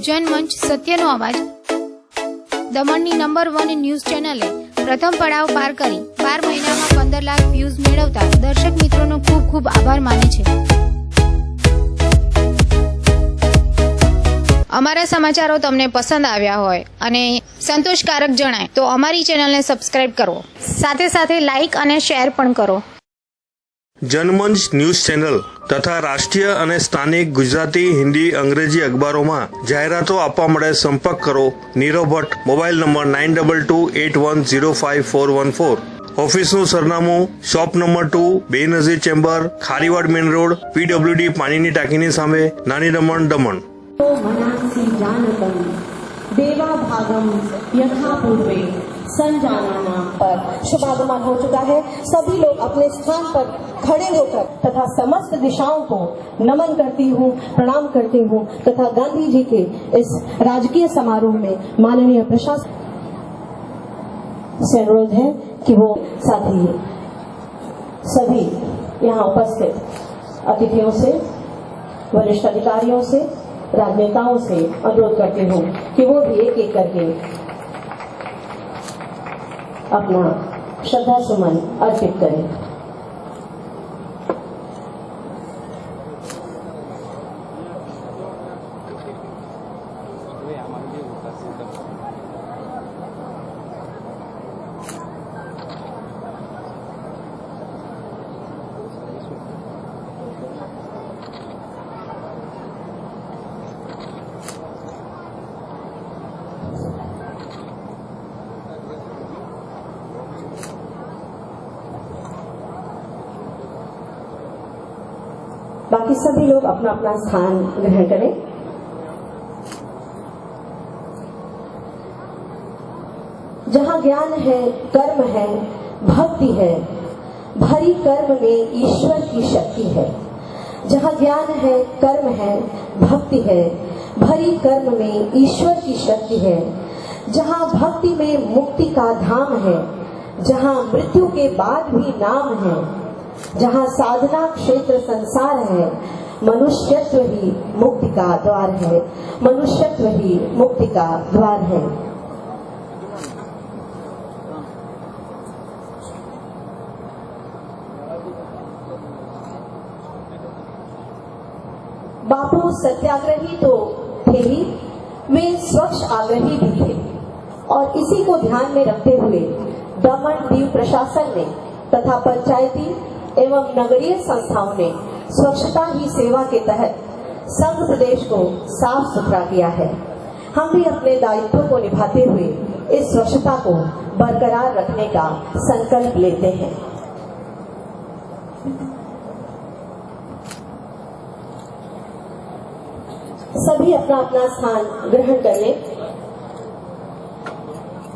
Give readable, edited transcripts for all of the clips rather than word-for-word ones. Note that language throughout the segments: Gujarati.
जनमंच सत्यनो अवाज दमणनी नंबर 1 न्यूज चेनले प्रथम पड़ाव पार करी 12 महीनामां 15 लाख व्यूज मेळवता दर्शक मित्रोनो खूब खूब आभार माने छे। अमारा समाचारो तमने पसंद आव्या होय अने संतोषकारक जणाय तो अमारी चेनलने सब्सक्राइब करो, साथे साथे लाइक अने शेर पण करो। जनमंच न्यूज चैनल तथा राष्ट्रीय અને સ્થાનિક ગુજરાતી, હિન્દી, અંગ્રેજી અખબારોમાં જાહેરાતો આપવા માટે સંપર્ક કરો નીરવ ભટ્ટ, મોબાઈલ નંબર 9281050414। ઓફિસનું સરનામું shop number 2, Benazir chamber, Kharivad main road, PWD પાણીની ટાંકીની સામે, નાની દમણ, દમણ। देवाभागम यथा पूर्वे संजानाना पर शुभागमन हो चुका है। सभी लोग अपने स्थान पर खड़े होकर तथा समस्त दिशाओं को नमन करती हूँ, प्रणाम करती हूँ तथा गांधी जी के इस राजकीय समारोह में माननीय प्रशासन से अनुरोध है कि वो साथी सभी यहाँ उपस्थित अतिथियों से, वरिष्ठ अधिकारियों से, राजनेताओं से अनुरोध करती हूँ कि वो भी एक एक करके अपना श्रद्धा सुमन अर्पित करें। बाकी सभी लोग अपना अपना स्थान ग्रहण करें। जहां ज्ञान है, कर्म है, भक्ति है, भरी कर्म में ईश्वर की शक्ति है। जहां ज्ञान है, कर्म है, भक्ति है, भरी कर्म में ईश्वर की शक्ति है। जहां भक्ति में मुक्ति का धाम है, जहां मृत्यु के बाद भी नाम है, जहाँ साधना क्षेत्र संसार है, मनुष्यत्व ही मुक्ति का द्वार है, मनुष्यत्व ही मुक्ति का द्वार है। बापू सत्याग्रही तो थे ही, वे स्वच्छ आग्रही भी थे और इसी को ध्यान में रखते हुए दमन दीव प्रशासन ने तथा पंचायती एवं नगरीय संस्थाओं ने स्वच्छता ही सेवा के तहत संघ प्रदेश को साफ सुथरा किया है। हम भी अपने दायित्व को निभाते हुए इस स्वच्छता को बरकरार रखने का संकल्प लेते हैं। सभी अपना अपना स्थान ग्रहण कर लें।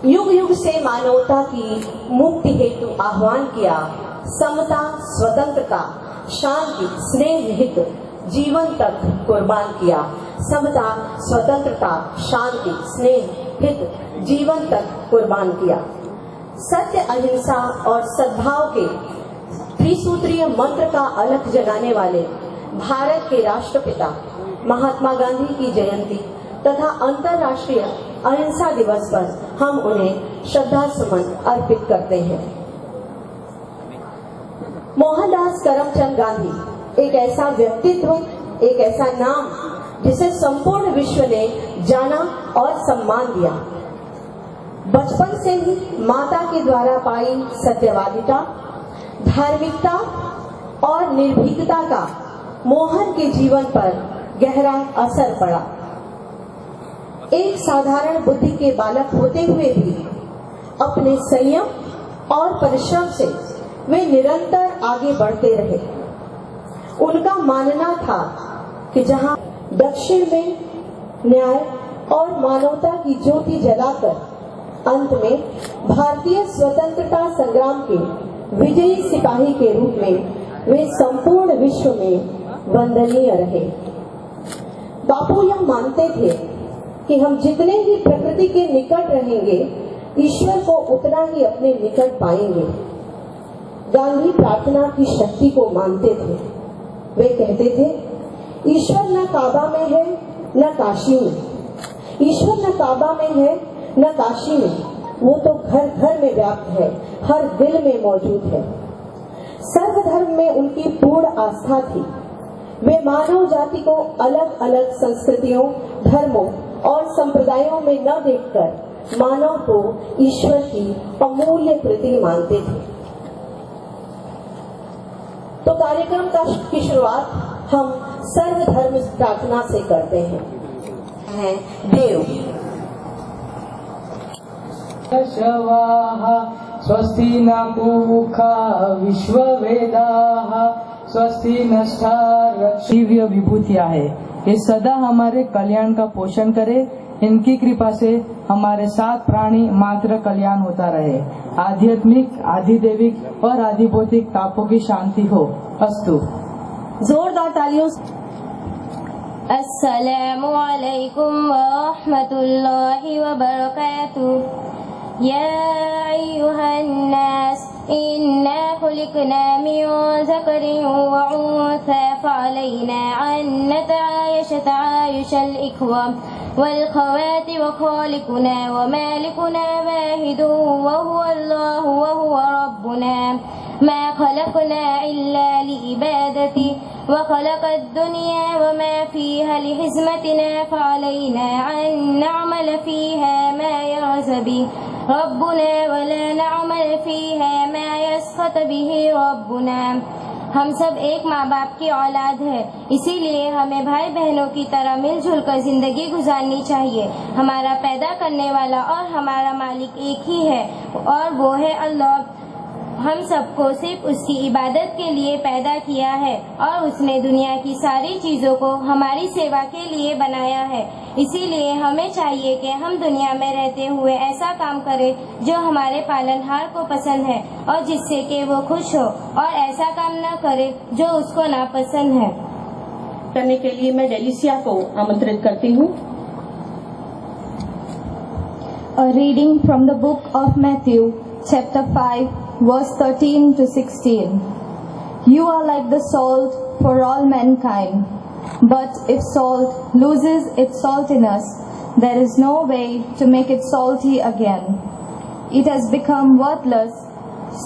युग युग से मानवता की मुक्ति हेतु आह्वान किया, समता, स्वतंत्रता, शांति, स्नेह हित जीवन तक कुर्बान किया। समता, स्वतंत्रता, शांति, स्नेह हित जीवन तक कुर्बान किया। सत्य, अहिंसा और सद्भाव के त्रिसूत्रीय मंत्र का अलख जगाने वाले भारत के राष्ट्रपिता महात्मा गांधी की जयंती तथा अंतर्राष्ट्रीय अहिंसा दिवस पर हम उन्हें श्रद्धा सुमन अर्पित करते हैं। मोहनदास करमचंद गांधी एक ऐसा व्यक्तित्व, एक ऐसा नाम जिसे संपूर्ण विश्व ने जाना और सम्मान दिया। बचपन से ही माता के द्वारा पाई सत्यवादिता, धार्मिकता और निर्भीकता का मोहन के जीवन पर गहरा असर पड़ा। एक साधारण बुद्धि के बालक होते हुए भी अपने संयम और परिश्रम से वे निरंतर आगे बढ़ते रहे। उनका मानना था कि जहां दक्षिण में न्याय और मानवता की ज्योति जलाकर अंत में भारतीय स्वतंत्रता संग्राम के विजयी सिपाही के रूप में वे संपूर्ण विश्व में वंदनीय रहे। बापू यह मानते थे कि हम जितने ही प्रकृति के निकट रहेंगे, ईश्वर को उतना ही अपने निकट पाएंगे। गांधी प्रार्थना की शक्ति को मानते थे। वे कहते थे, ईश्वर न काबा में है न काशी में, ईश्वर न काबा में है न काशी में, वो तो घर घर में व्याप्त है, हर दिल में मौजूद है। सर्वधर्म में उनकी पूर्ण आस्था थी। वे मानव जाति को अलग अलग संस्कृतियों, धर्मों और संप्रदायों में न देखकर मानव को ईश्वर की अमूल्य कृति मानते थे। तो कार्यक्रम की शुरुआत हम सर्वधर्म प्रार्थना से करते हैं। देव शवाः स्वस्ति न पूषा विश्ववेदाः स्वस्ति नष्टारक्षित। दिव्य विभूतियाँ है, ये सदा हमारे कल्याण का पोषण करे। इनकी कृपा से हमारे साथ प्राणी मात्र कल्याण होता रहे। आध्यात्मिक, आधिदैविक और आधिभौतिक तापों की शांति हो। अस्तु। जोरदार तालियों। अस्सलामु अलैकुम व रहमतुल्लाहि व बरकातुहू। या अय्युहन्नास इन्ना खुलिकना मिन ज़करिन व उन्सा फ़अलैना अन नतआयश तआयुशल इख्वा वल ख़वाति व ख़ालिकुना व मालिकुना वाहिदु व हुवा अल्लाहु व हुवा रब्बुना मा खलक़ना इल्ला लिइबादति व खलक़द दुनिया व मा फ़ीहा लिहिज़मतिना फ़अलैना अन नअमल फ़ीहा मा यरज़ बिहि रब्बुना व ला नअमल फ़ीहा मा यसख़त बिहि रब्बुना। हम सब एक माँ बाप की औलाद है, इसीलिए हमें भाई बहनों की तरह मिलजुल कर जिंदगी गुजारनी चाहिए। हमारा पैदा करने वाला और हमारा मालिक एक ही है और वो है अल्लाह। हम सबको सिर्फ उसकी इबादत के लिए पैदा किया है और उसने दुनिया की सारी चीज़ों को हमारी सेवा के लिए बनाया है। इसीलिए हमें चाहिए कि हम दुनिया में रहते हुए ऐसा काम करें जो हमारे पालनहार को पसंद है और जिससे कि वो खुश हो, और ऐसा काम न करे जो उसको नापसंद है। करने के लिए मैं डेलिसिया को आमंत्रित करती हूँ। A reading from the book of Matthew, chapter 5, verse 13 to 16. You are like the salt for all mankind, but if salt loses its saltiness, there is no way to make it salty again. It has become worthless,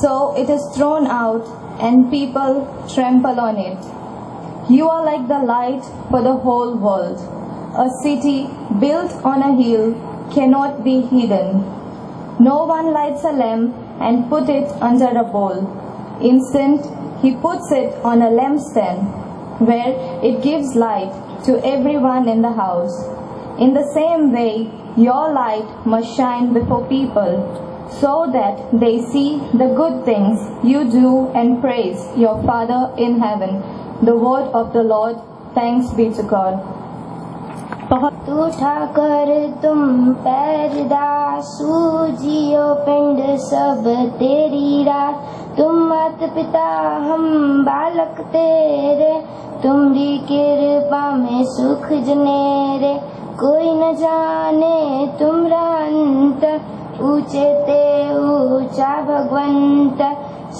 so it is thrown out and people trample on it. You are like the light for the whole world. A city built on a hill cannot be hidden. No one lights a lamp and put it under a bowl. Instead, he puts it on a lampstand, where it gives light to everyone in the house. In the same way, your light must shine before people, so that they see the good things you do and praise your Father in heaven. The word of the Lord. Thanks be to God. उठाकर तुम पैरदा सूजियो पिंड सब तेरी रात। तुम मात पिता हम बालक तेरे, तुम्हारी कृपा में सुख जनेरे। कोई न जाने तुमरा अंत, ऊंचे ते ऊंचा भगवंत।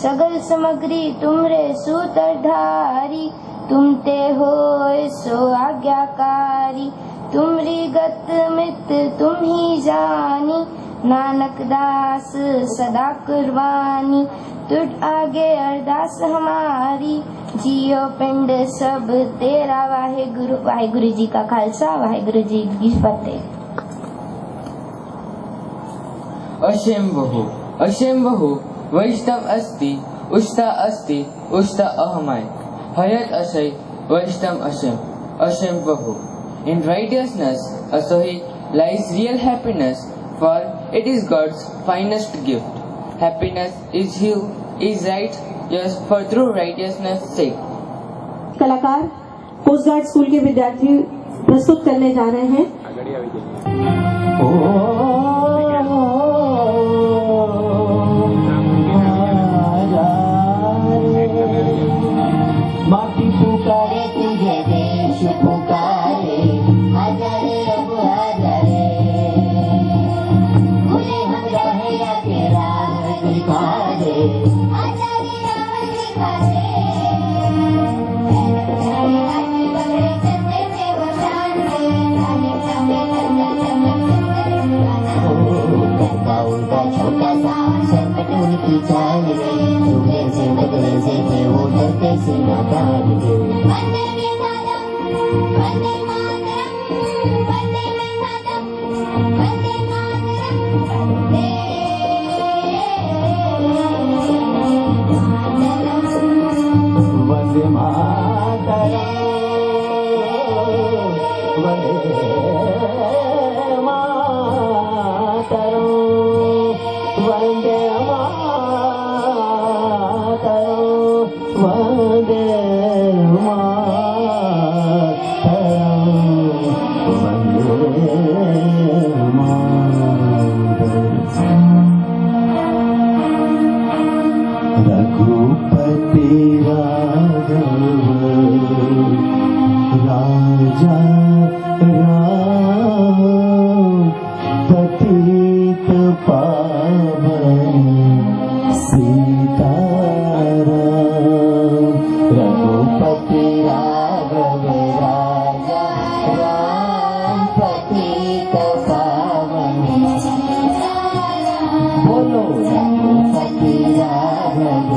सगल सामग्री तुमरे सूत्रधारी, तुम ते हो सो आज्ञाकारी। तुमरी गत मित तुम ही जानी, नानक दास सदा कुर्बानी। तुझ आगे अरदास हमारी, जियो पिंड सब तेरा। वाहेगुरु। वाहेगुरु जी का खालसा, वाहेगुरु जी की फतेह। अशंभुः अशंभुः वैष्णव अस्ति उष्टा अस्ति उष्टा अहमय। हयत अशय वैष्णव अशम अशंभुः। In righteousness, Asohi, lies real happiness, for it is God's finest gift. Happiness is right, yes, for through righteousness' sake. कलाकार कोस्ट गार्ड स्कूल के विद्यार्थी प्रस्तुत करने जा रहे हैं। माटी पुकारे तुझे, देश पुकारे, आजारे अब आजारे। खुले हम रहे या के राह दिखा दे, आजारे राह दिखा दे। चलते थे वो शान से, जाने जाने चलते चलते उल्टा उल्टा छोटा सा सरकट उनकी चाल रे सुबह से बदले से थे वो डरते से नादान रे वंदे मातरम वंदे मातरम वंदे मातरम वंदे मातरम वंदे वंदे मातरम वंदे मातरम वंदे मातरम वंदे मातरम रघुपति राघव राजा राम पतित पावन सीताराम रघुपति राघव राजा राम पतित पावन बोलो रघुपति राघव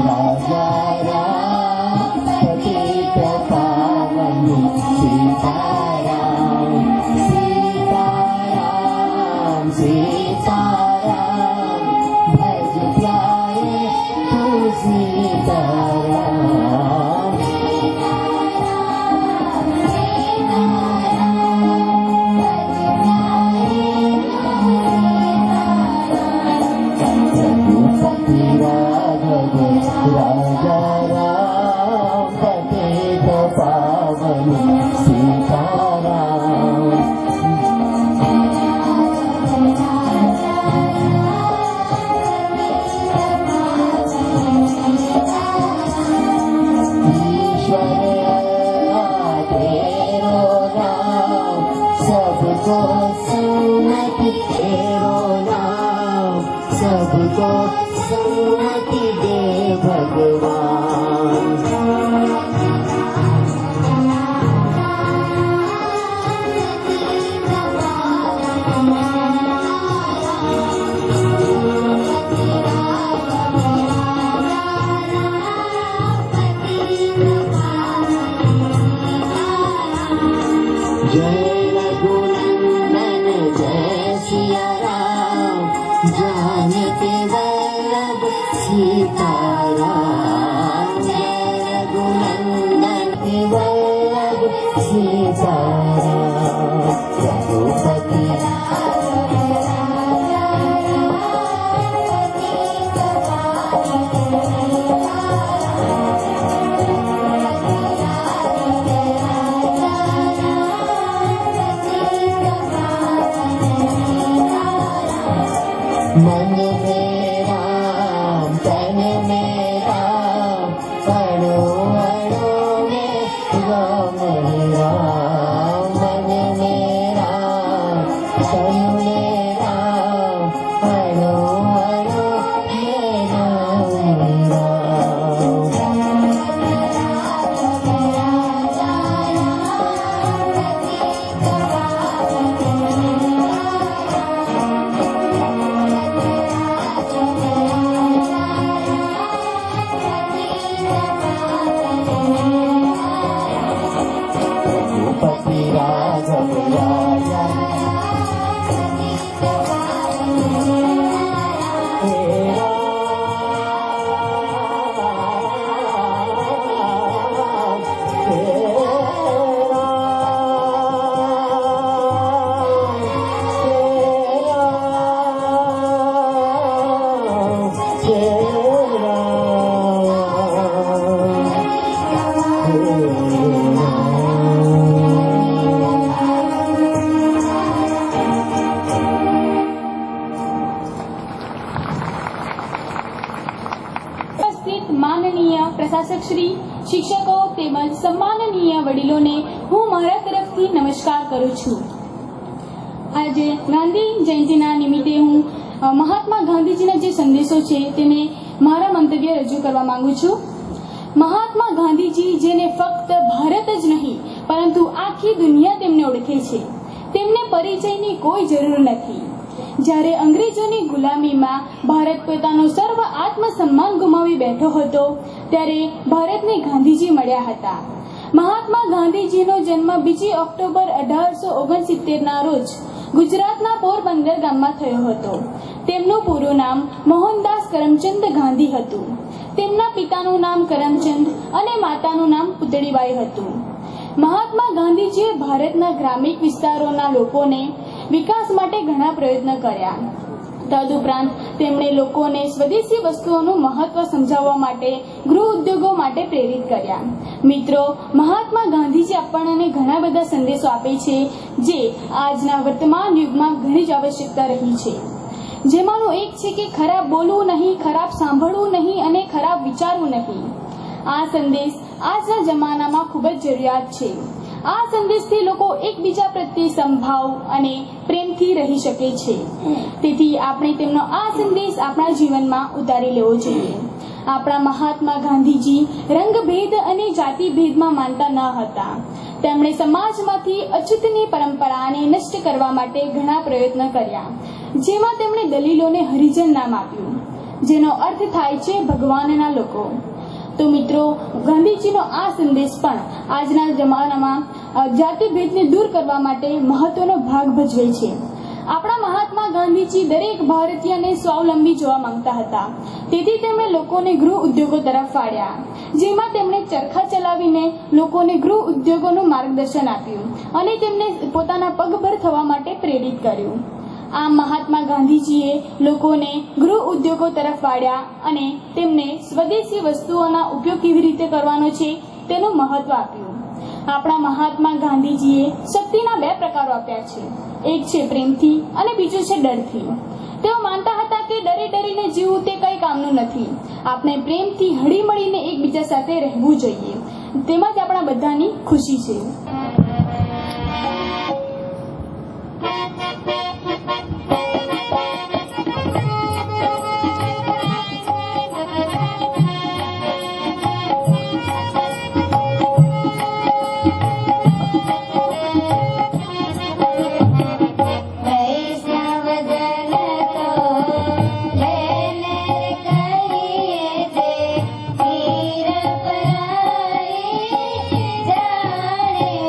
राजा राम पतित पावन सीताराम सीताराम सीताराम भज प्यारे तू सीताराम रघुपति राघव राजा राम पतित पावन सीताराम ईश्वर अल्लाह तेरो नाम सबको सन्मति तेरो नाम सबको सन्मति दे भगवान जय रघुनंदन जय सिया राम जानते वल्लभ सीताराम जय रघुनंदन वल्लभ सीताराम रघुपति मन में राम तन में राम अणु अणु में राम राम मन में राम तन में राम अणु अणु में राम रघुपति राघव राजा तेरा ઉપસ્થિત માનનીય પ્રશાસક શ્રી શિક્ષકો તેમજ સન્માનનીય વડીલોને હું મારા તરફથી નમસ્કાર કરું છું. આજે ગાંધી જયંતિના નિમિત્તે હું મહાત્મા ગાંધીજીના જે સંદેશો છે તેને મારા મંતવ્ય રજૂ કરવા માંગુ છું. મહાત્મા ગાંધીજી જેને ફક્ત ભારત જ નહીં પરંતુ આખી દુનિયા તેમને ઓળખે છે, તેમને પરિચયની કોઈ જરૂર નથી. જ્યારે અંગ્રેજોની ગુલામીમાં ભારત પોતાનો સર્વ આત્મસન્માન ગુમાવી બેઠો હતો ત્યારે ભારતને ગાંધીજી મળ્યા હતા. મહાત્મા ગાંધીજીનો જન્મ 2 ઓક્ટોબર 1869ના રોજ ગુજરાતના પોરબંદર ગામમાં થયો હતો. તેમનું પૂરું નામ મોહનદાસ કરમચંદ ગાંધી હતું. તેમના પિતાનું નામ કરમચંદ અને માતાનું નામ પુતળીબાઈ હતું. મહાત્મા ગાંધીજીએ ભારતના ગ્રામીણ વિસ્તારોના લોકોને વિકાસ માટે ઘણા પ્રયત્ન કર્યા. તદુપરાંત તેમણે લોકોને સ્વદેશી વસ્તુઓનું મહત્વ સમજાવવા માટે ગૃહ ઉદ્યોગો માટે પ્રેરિત કર્યા. મિત્રો, મહાત્મા ગાંધીજી આપણને ઘણા બધા સંદેશો આપે છે જે આજના વર્તમાન યુગમાં ઘણી જ આવશ્યકતા રહી છે. જેમાંનો એક છે કે ખરાબ બોલવું નહીં, ખરાબ સાંભળવું નહીં અને ખરાબ વિચારવું નહીં. આ સંદેશ આજના જમાનામાં ખૂબ જ જરૂરિયાત છે. આ સંદેશથી લોકો એકબીજા પ્રત્યે સંભાવ અને પ્રેમથી રહી શકે છે. તેથી આપણે તેમનો આ સંદેશ આપણા જીવનમાં ઉતારી લેવો જોઈએ. આપણા મહાત્મા ગાંધીજી રંગભેદ અને જાતિભેદમાં માનતા ન હતા. તેમણે સમાજમાંથી અછૂતની પરંપરાને નષ્ટ કરવા માટે ઘણા પ્રયત્ન કર્યા, જેમાં તેમણે દલીલોને હરિજન નામ આપ્યું, જેનો અર્થ થાય છે ભગવાનના લોકો. તો મિત્રો, ગાંધીજીનો આ સંદેશ પણ આજના જમાનામાં જાતિભેદને દૂર કરવા માટે મહત્વનો ભાગ ભજવે છે. આપણા મહાત્મા ગાંધીજી દરેક ભારતીયને સ્વાવલંબી જોવા માંગતા હતા. તેથી તેમણે લોકોને ગૃહ ઉદ્યોગો તરફ વાળ્યા, જેમાં તેમણે ચરખા ચલાવીને લોકોને ગૃહ ઉદ્યોગોનું માર્ગદર્શન આપ્યું અને તેમને પોતાના પગભર થવા માટે પ્રેરિત કર્યું. આમ મહાત્મા ગાંધીજીએ લોકોને ગૃહ ઉદ્યોગો તરફ વાળ્યા અને તેમને સ્વદેશી વસ્તુઓના ઉપયોગ કેવી રીતે કરવાનો છે તેનું મહત્વ આપ્યું. આપણા મહાત્મા ગાંધીજીએ શક્તિના 2 પ્રકારો આપ્યા છે. એક છે પ્રેમથી અને બીજું છે ડરથી. તેઓ માનતા હતા કે ડરીને જીવવું તે કંઈ કામનું નથી. આપણે પ્રેમથી હળીમળીને એકબીજા સાથે રહેવું જોઈએ. તેમાં જ આપણા બધાની ખુશી છે. જાણે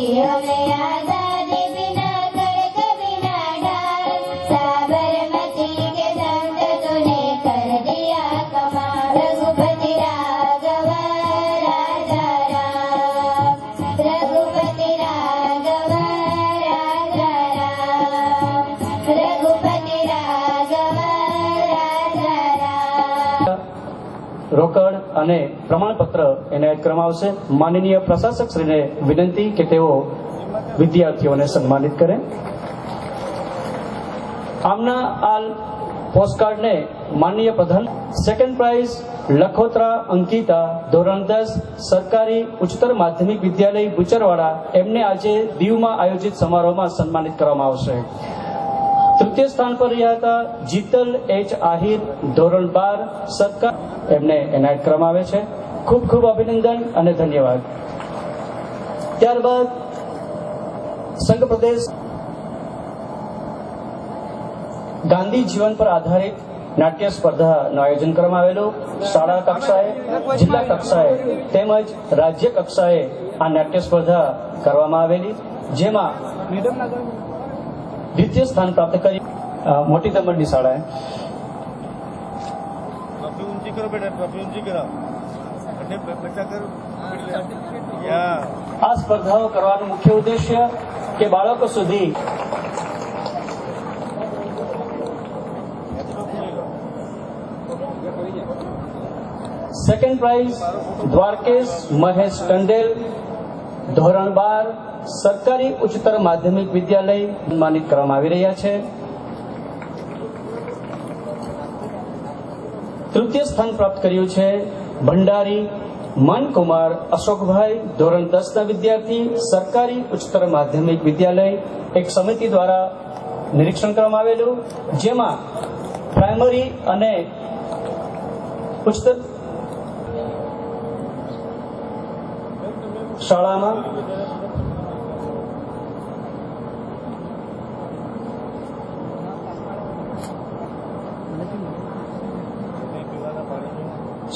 हमें आजादी बिना कड़क बिना ढाल साबरमती के संत तूने कर दिया कमाल रघुपति राघव राजा राम रघुपति राघव राजा राम रघुपति राघव राजा राम રોકડ અને પ્રમાણપત્ર એનાયત કરવામાં આવશે. માનનીય પ્રશાસક શ્રીને વિનંતી કે તેઓ વિદ્યાર્થીઓને સન્માનિત કરે. આમના આ પોસ્ટકાર્ડને માનનીય પ્રધાન સેકન્ડ પ્રાઇઝ લખોત્રા અંકિતા ધોરણ 10 સરકારી ઉચ્ચતર માધ્યમિક વિદ્યાલય બુચરવાડા એમને આજે દીવમાં આયોજિત સમારોહમાં સન્માનિત કરવામાં આવશે. તૃતીય સ્થાન પર રહ્યા હતા જીતલ એચ આહિર ધોરણ 12 સરકાર એમને એનાયત કરવામાં આવે છે. ખૂબ ખૂબ અભિનંદન અને ધન્યવાદ. ત્યારબાદ સંઘ પ્રદેશ ગાંધી જીવન પર આધારિત નાટ્ય સ્પર્ધાનું આયોજન કરવામાં આવેલું. શાળા કક્ષાએ જિલ્લા કક્ષાએ તેમજ રાજ્ય કક્ષાએ આ નાટ્ય સ્પર્ધા કરવામાં આવેલી, જેમાં દ્વિતીય સ્થાન પ્રાપ્ત કરી મોટી દમણની શાળાએ. આ સ્પર્ધાઓ કરવાનો મુખ્ય ઉદ્દેશ્ય કે બાળકો સુધી સેકન્ડ પ્રાઇઝ દ્વારકેશ મહેશ ટંડેલ ધોરણ 12 સરકારી ઉચ્ચતર માધ્યમિક વિદ્યાલય સન્માનિત કરવામાં આવી રહ્યા છે. તૃતીય સ્થાન પ્રાપ્ત કર્યું છે ભંડારી મનકુમાર અશોકભાઈ ધોરણ 10 ના વિદ્યાર્થી સરકારી ઉચ્ચતર માધ્યમિક વિદ્યાલય. એક સમિતિ દ્વારા નિરીક્ષણ કરવામાં આવેલું, જેમાં પ્રાઇમરી અને ઉચ્ચતર શાળામાં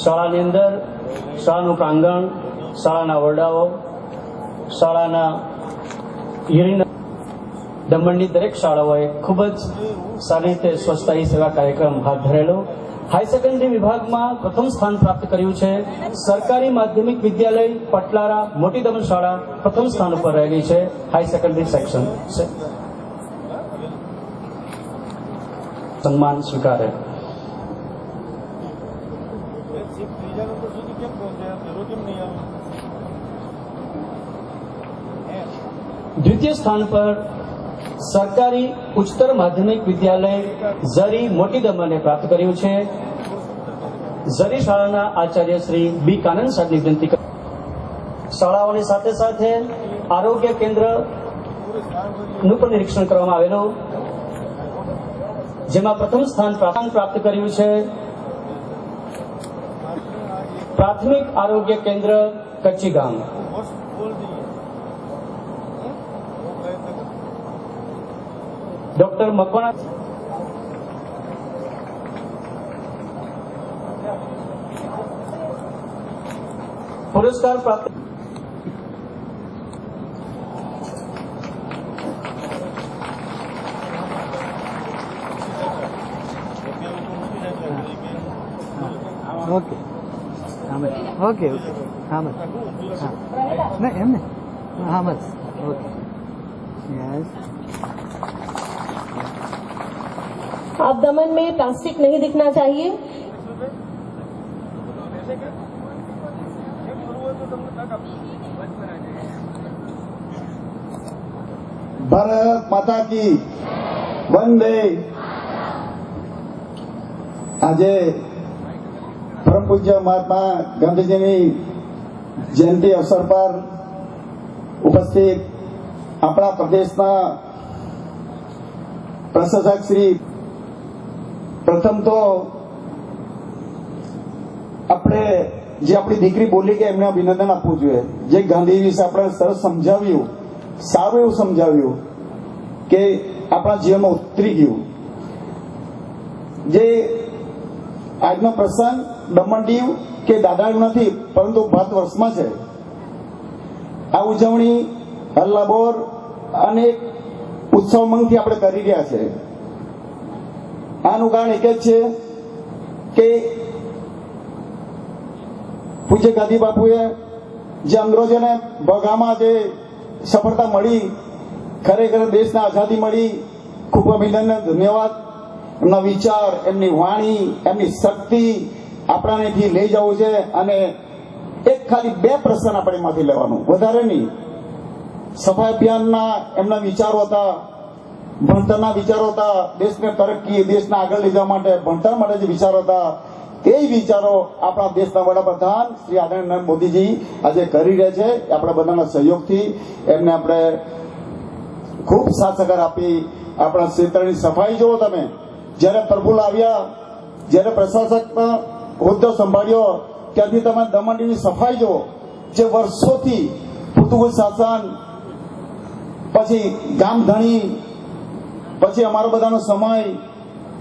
શાળાની અંદર શાળાનું પ્રાંગણ, શાળાના ઓરડાઓ, શાળાના યુરિન, દમણની દરેક શાળાઓએ ખૂબ જ સારી રીતે સ્વચ્છતા હી સેવા કાર્યક્રમ હાથ ધરેલો. હાઈ સેકન્ડરી વિભાગમાં પ્રથમ સ્થાન પ્રાપ્ત કર્યું છે સરકારી માધ્યમિક વિદ્યાલય પટલારા મોટી દમણ શાળા પ્રથમ સ્થાન ઉપર રહેલી છે. હાઈ સેકન્ડરી સેક્શન સન્માન સ્વીકારે. દ્વિતીય સ્થાન પર સરકારી ઉચ્ચતર માધ્યમિક વિદ્યાલય ઝરી મોટી દમણે પ્રાપ્ત કર્યું છે. ઝરી શાળાના આચાર્ય શ્રી બી કાનંદ સાહેબની વિનંતી. શાળાઓની સાથે સાથે આરોગ્ય કેન્દ્રનું પણ નિરીક્ષણ કરવામાં આવેલું, જેમાં પ્રથમ સ્થાન પ્રાપ્ત કર્યું છે પ્રાથમિક આરોગ્ય કેન્દ્ર કચ્છી ગામ. ડોક્ટર મકવાણા પુરસ્કાર પ્રાપ્ત. ઓકે ઓકે ઓકે હા બસ હા નહીં એમ ને હા બસ ઓકે યસ. अब दमन में प्लास्टिक नहीं दिखना चाहिए. ભારત માતા કી વંદે. આજે પરમ પૂજ્ય મહાત્મા ગાંધીજીની જયંતિ અવસર પર ઉપસ્થિત આપણા પ્રદેશના પ્રશાસક શ્રી, પ્રથમ તો આપણે જે આપણી દીકરી બોલી કે એમને અભિનંદન આપવું જોઈએ. જે ગાંધી વિશે આપણે સરસ સમજાવ્યું, સારું એવું સમજાવ્યું કે આપણા જીવનમાં ઉતરી ગયું. જે આજનો પ્રસંગ દમણ દીવ કે દાદરાનું નથી, પરંતુ ભારત વર્ષમાં છે. આ ઉજવણી હલ્લાબોર અનેક ઉત્સવ મંગથી આપણે કરી રહ્યા છે. આનું કારણ એક જ છે કે પૂજ્ય ગાંધી બાપુએ જે અંગ્રેજોને ભગામાં જે સફળતા મળી, ખરેખર દેશને આઝાદી મળી. ખૂબ અભિનંદન, ધન્યવાદ. એમના વિચાર, એમની વાણી, એમની શક્તિ આપણાનેથી લઈ જવું છે. અને એક ખાલી 2 પ્રશ્ન આપણે એમાંથી લેવાનું, વધારે નહીં. સફાઈ અભિયાનના એમના વિચારો હતા, ભણતરના વિચારો હતા, દેશને તરક્કી, દેશને આગળ લઈ જવા માટે ભણતર માટે જે વિચારો હતા, તે વિચારો આપણા દેશના વડાપ્રધાન શ્રી આદરણીય મોદીજી આજે કરી રહ્યા છે. આપણા બધાના સહયોગથી એમને આપણે ખૂબ સાથ સહકાર આપી આપણા ક્ષેત્રની સફાઈ જુઓ તમે. જ્યારે પ્રભુલ આવ્યા, જ્યારે પ્રશાસકનો હોદ્દો સંભાળ્યો, ત્યાંથી તમે દમણની સફાઈ જુઓ, જે વર્ષોથી પોર્ટુગીઝ શાસન, પછી ગામધણી, પછી અમારો બધાનો સમય,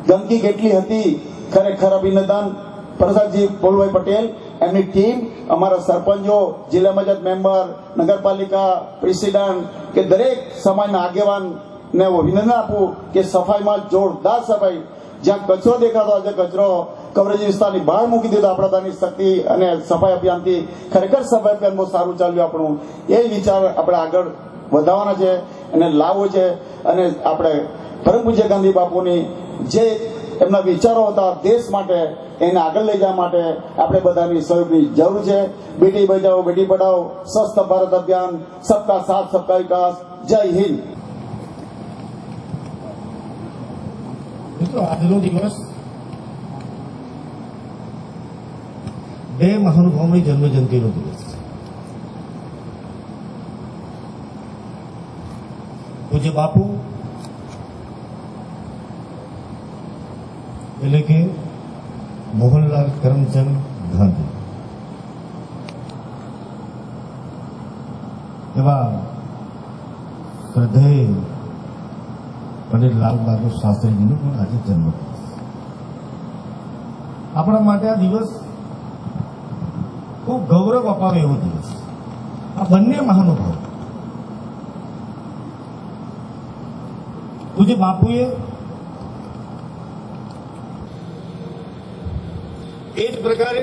ગંદકી કેટલી હતી. ખરેખર અભિનંદન પ્રસાદજી પોલભાઈ પટેલ, એમની ટીમ, અમારા સરપંચો, જિલ્લા પંચાયત મેમ્બર, નગરપાલિકા પ્રેસિડેન્ટ કે દરેક સમાજના આગેવાનને અભિનંદન આપું કે સફાઈમાં જોરદાર સફાઈ. જ્યાં કચરો દેખાતો આજે કચરો કવરેજ વિસ્તારની બહાર મૂકી દીધો આપણા બધાની શક્તિ અને સફાઈ અભિયાનથી. ખરેખર સફાઈ અભિયાન બહુ સારું ચાલ્યું આપણું. એ વિચાર આપણે આગળ વધારવાના છે અને લાવવો છે. અને આપણે પરમ પૂજ્ય ગાંધી બાપુની જે એમના વિચારો હતા દેશ માટે, એને આગળ લઈ જવા માટે આપણે બધાની સહયોગની જરૂર છે. બેટી બચાવો બેટી પઢાઓ, સ્વસ્થ ભારત અભિયાન, સબકા સાથ સબકા વિકાસ. જય હિન્દ. મિત્રો, આજનો દિવસ 2 મહાનુભાવોની જન્મજયંતિનો દિવસ છે. પૂજ્ય બાપુ એટલે કે મોહનલાલ કરમચંદ ગાંધી, એવા શ્રદ્ધેય પંડિત લાલ બહાદુર શાસ્ત્રીજીનો પણ આજે જન્મદિવસ. આપણા માટે આ દિવસ ખૂબ ગૌરવ અપાવે એવો દિવસ. આ બંને મહાનુભાવ પૂજ્ય બાપુએ એ જ પ્રકારે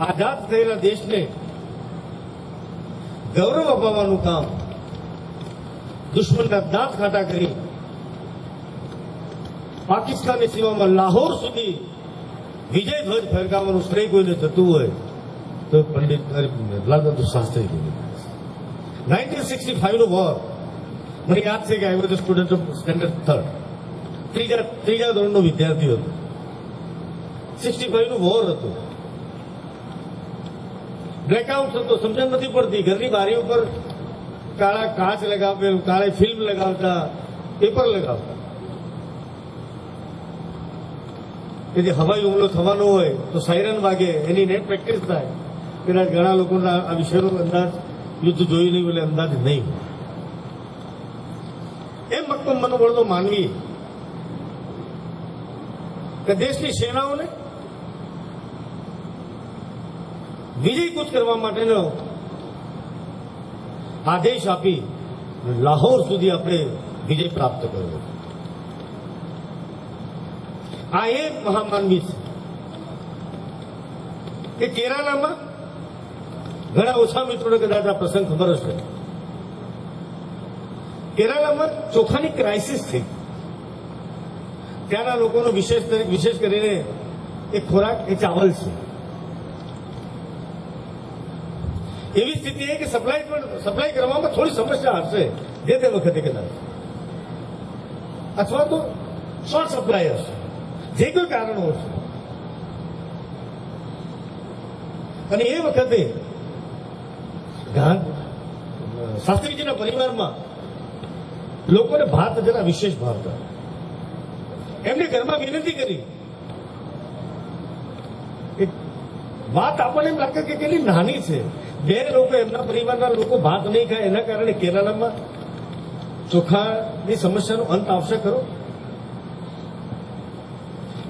આઝાદ થયેલા દેશને ગૌરવ અપાવવાનું કામ, દુશ્મનના દાંત ખાટા કરી પાકિસ્તાનની સીમામાં લાહોર સુધી વિજય ધ્વજ ફરકાવવાનું શ્રેય કોઈને જતું હોય તો પંડિત લાલ બહાદુર શાસ્ત્રી. 1965 નો વોર મને યાદ છે કે I was a student of standard 3, ત્રીજા ધોરણનો વિદ્યાર્થી હતો. 65 નું વોર હતું. બ્લેકઆઉટ હતો, સમજણ નથી પડતી. ઘરની બારી ઉપર કાળા કાચ લગાવેલું, કાળી ફિલ્મ લગાવતા, પેપર લગાવતા. કે જે હવાઈ હુમલો થવાનો હોય તો સાયરન વાગે, એની નેટ પ્રેક્ટિસ થાય. કદાચ ઘણા લોકોના આ વિષયનો અંદાજ યુદ્ધ જોયું નહીં એટલે અંદાજ નહીં. એમ મક્કમ મનોબળનો માનવી કે દેશની સેનાઓને વિજયકૂચ કરવા માટેનો આદેશ આપી લાહોર સુધી આપણે વિજય પ્રાપ્ત કર્યો. આ એ મહામાનવી છે કે કેરાલામાં ઘણા ઓછા મિત્રોને કદાચ આ પ્રસંગ ખબર હશે. કેરાલામાં ચોખાની ક્રાઇસિસ થઈ. ત્યાંના લોકોનો વિશેષ કરીને એક ખોરાક એ ચાવલ છે. એવી સ્થિતિ છે કે સપ્લાય કરવામાં થોડી સમસ્યા હશે જે તે વખતે કદાચ, અથવા તો શોર્ટ સપ્લાય હશે, જે કોઈ કારણો હશે. અને એ વખતે શાસ્ત્રીજીના પરિવારમાં લોકોને ભાત જરા વિશેષ ભાવતા. એમને ઘરમાં વિનંતી કરી. વાત આપણને એમ લાગે કે કેટલી નાની છે. 2 લોકો, એમના પરિવારના લોકો ભાત નહીં ખાય, એના કારણે કેરાલામાં ચોખાની સમસ્યાનો અંત આવશે ખરો?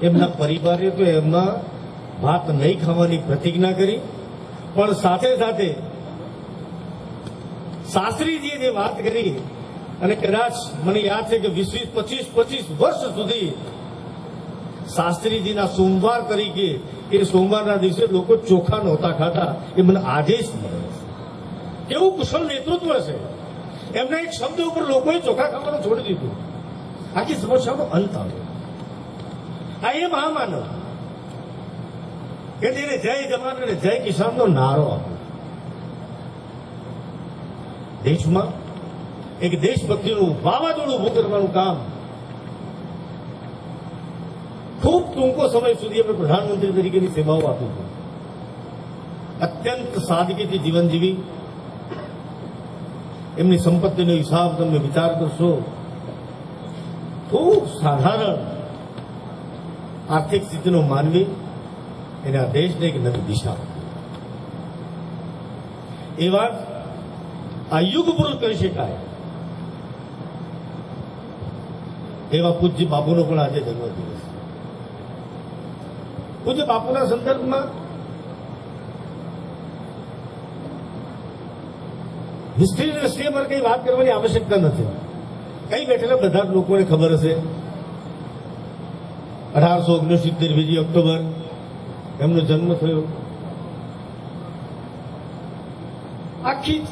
એમના પરિવારે તો એમના ભાત નહીં ખાવાની પ્રતિજ્ઞા કરી, પણ સાથે સાથે શાસ્ત્રીજીએ જે વાત કરી અને કદાચ મને યાદ છે કે 20-25 વર્ષ સુધી શાસ્ત્રીજીના સોમવાર તરીકે એ સોમવારના દિવસે લોકો ચોખા નહોતા ખાતા. એ મને આજે જ મળે છે. કેવું કુશળ નેતૃત્વ છે. એમના એક શબ્દ ઉપર લોકોએ ચોખા ખાવાનું છોડી દીધું. આખી સમસ્યાનો અંત આવ્યો. આ એ મહામાનવ કે જેને જય જવાન અને જય કિસાનનો નારો આપ્યો. દેશમાં એક દેશભક્તિનું વાવાઝોડું ઉભું કરવાનું કામ ખૂબ ટૂંકો સમય સુધી એમણે પ્રધાનમંત્રી તરીકેની સેવાઓ આપી છે. અત્યંત સાદગીથી જીવન જીવી એમની સંપત્તિનો હિસાબ તમે વિચાર કરશો, ખૂબ સાધારણ આર્થિક સ્થિતિનો માનવી એને આ દેશને એક નવી દિશા એ વાત આ યુગ પુરુષ કરી શકાય એવા પૂજ્ય બાપુનો પણ આજે જન્મદિવસ. પૂજ્ય બાપુના સંદર્ભમાં હિસ્ટ્રીની દ્રષ્ટિએ મારે કઈ વાત કરવાની આવશ્યકતા નથી. કઈ બેઠેલા બધા જ લોકોને ખબર હશે 1869 બીજી ઓક્ટોબર એમનો જન્મ થયો. આખી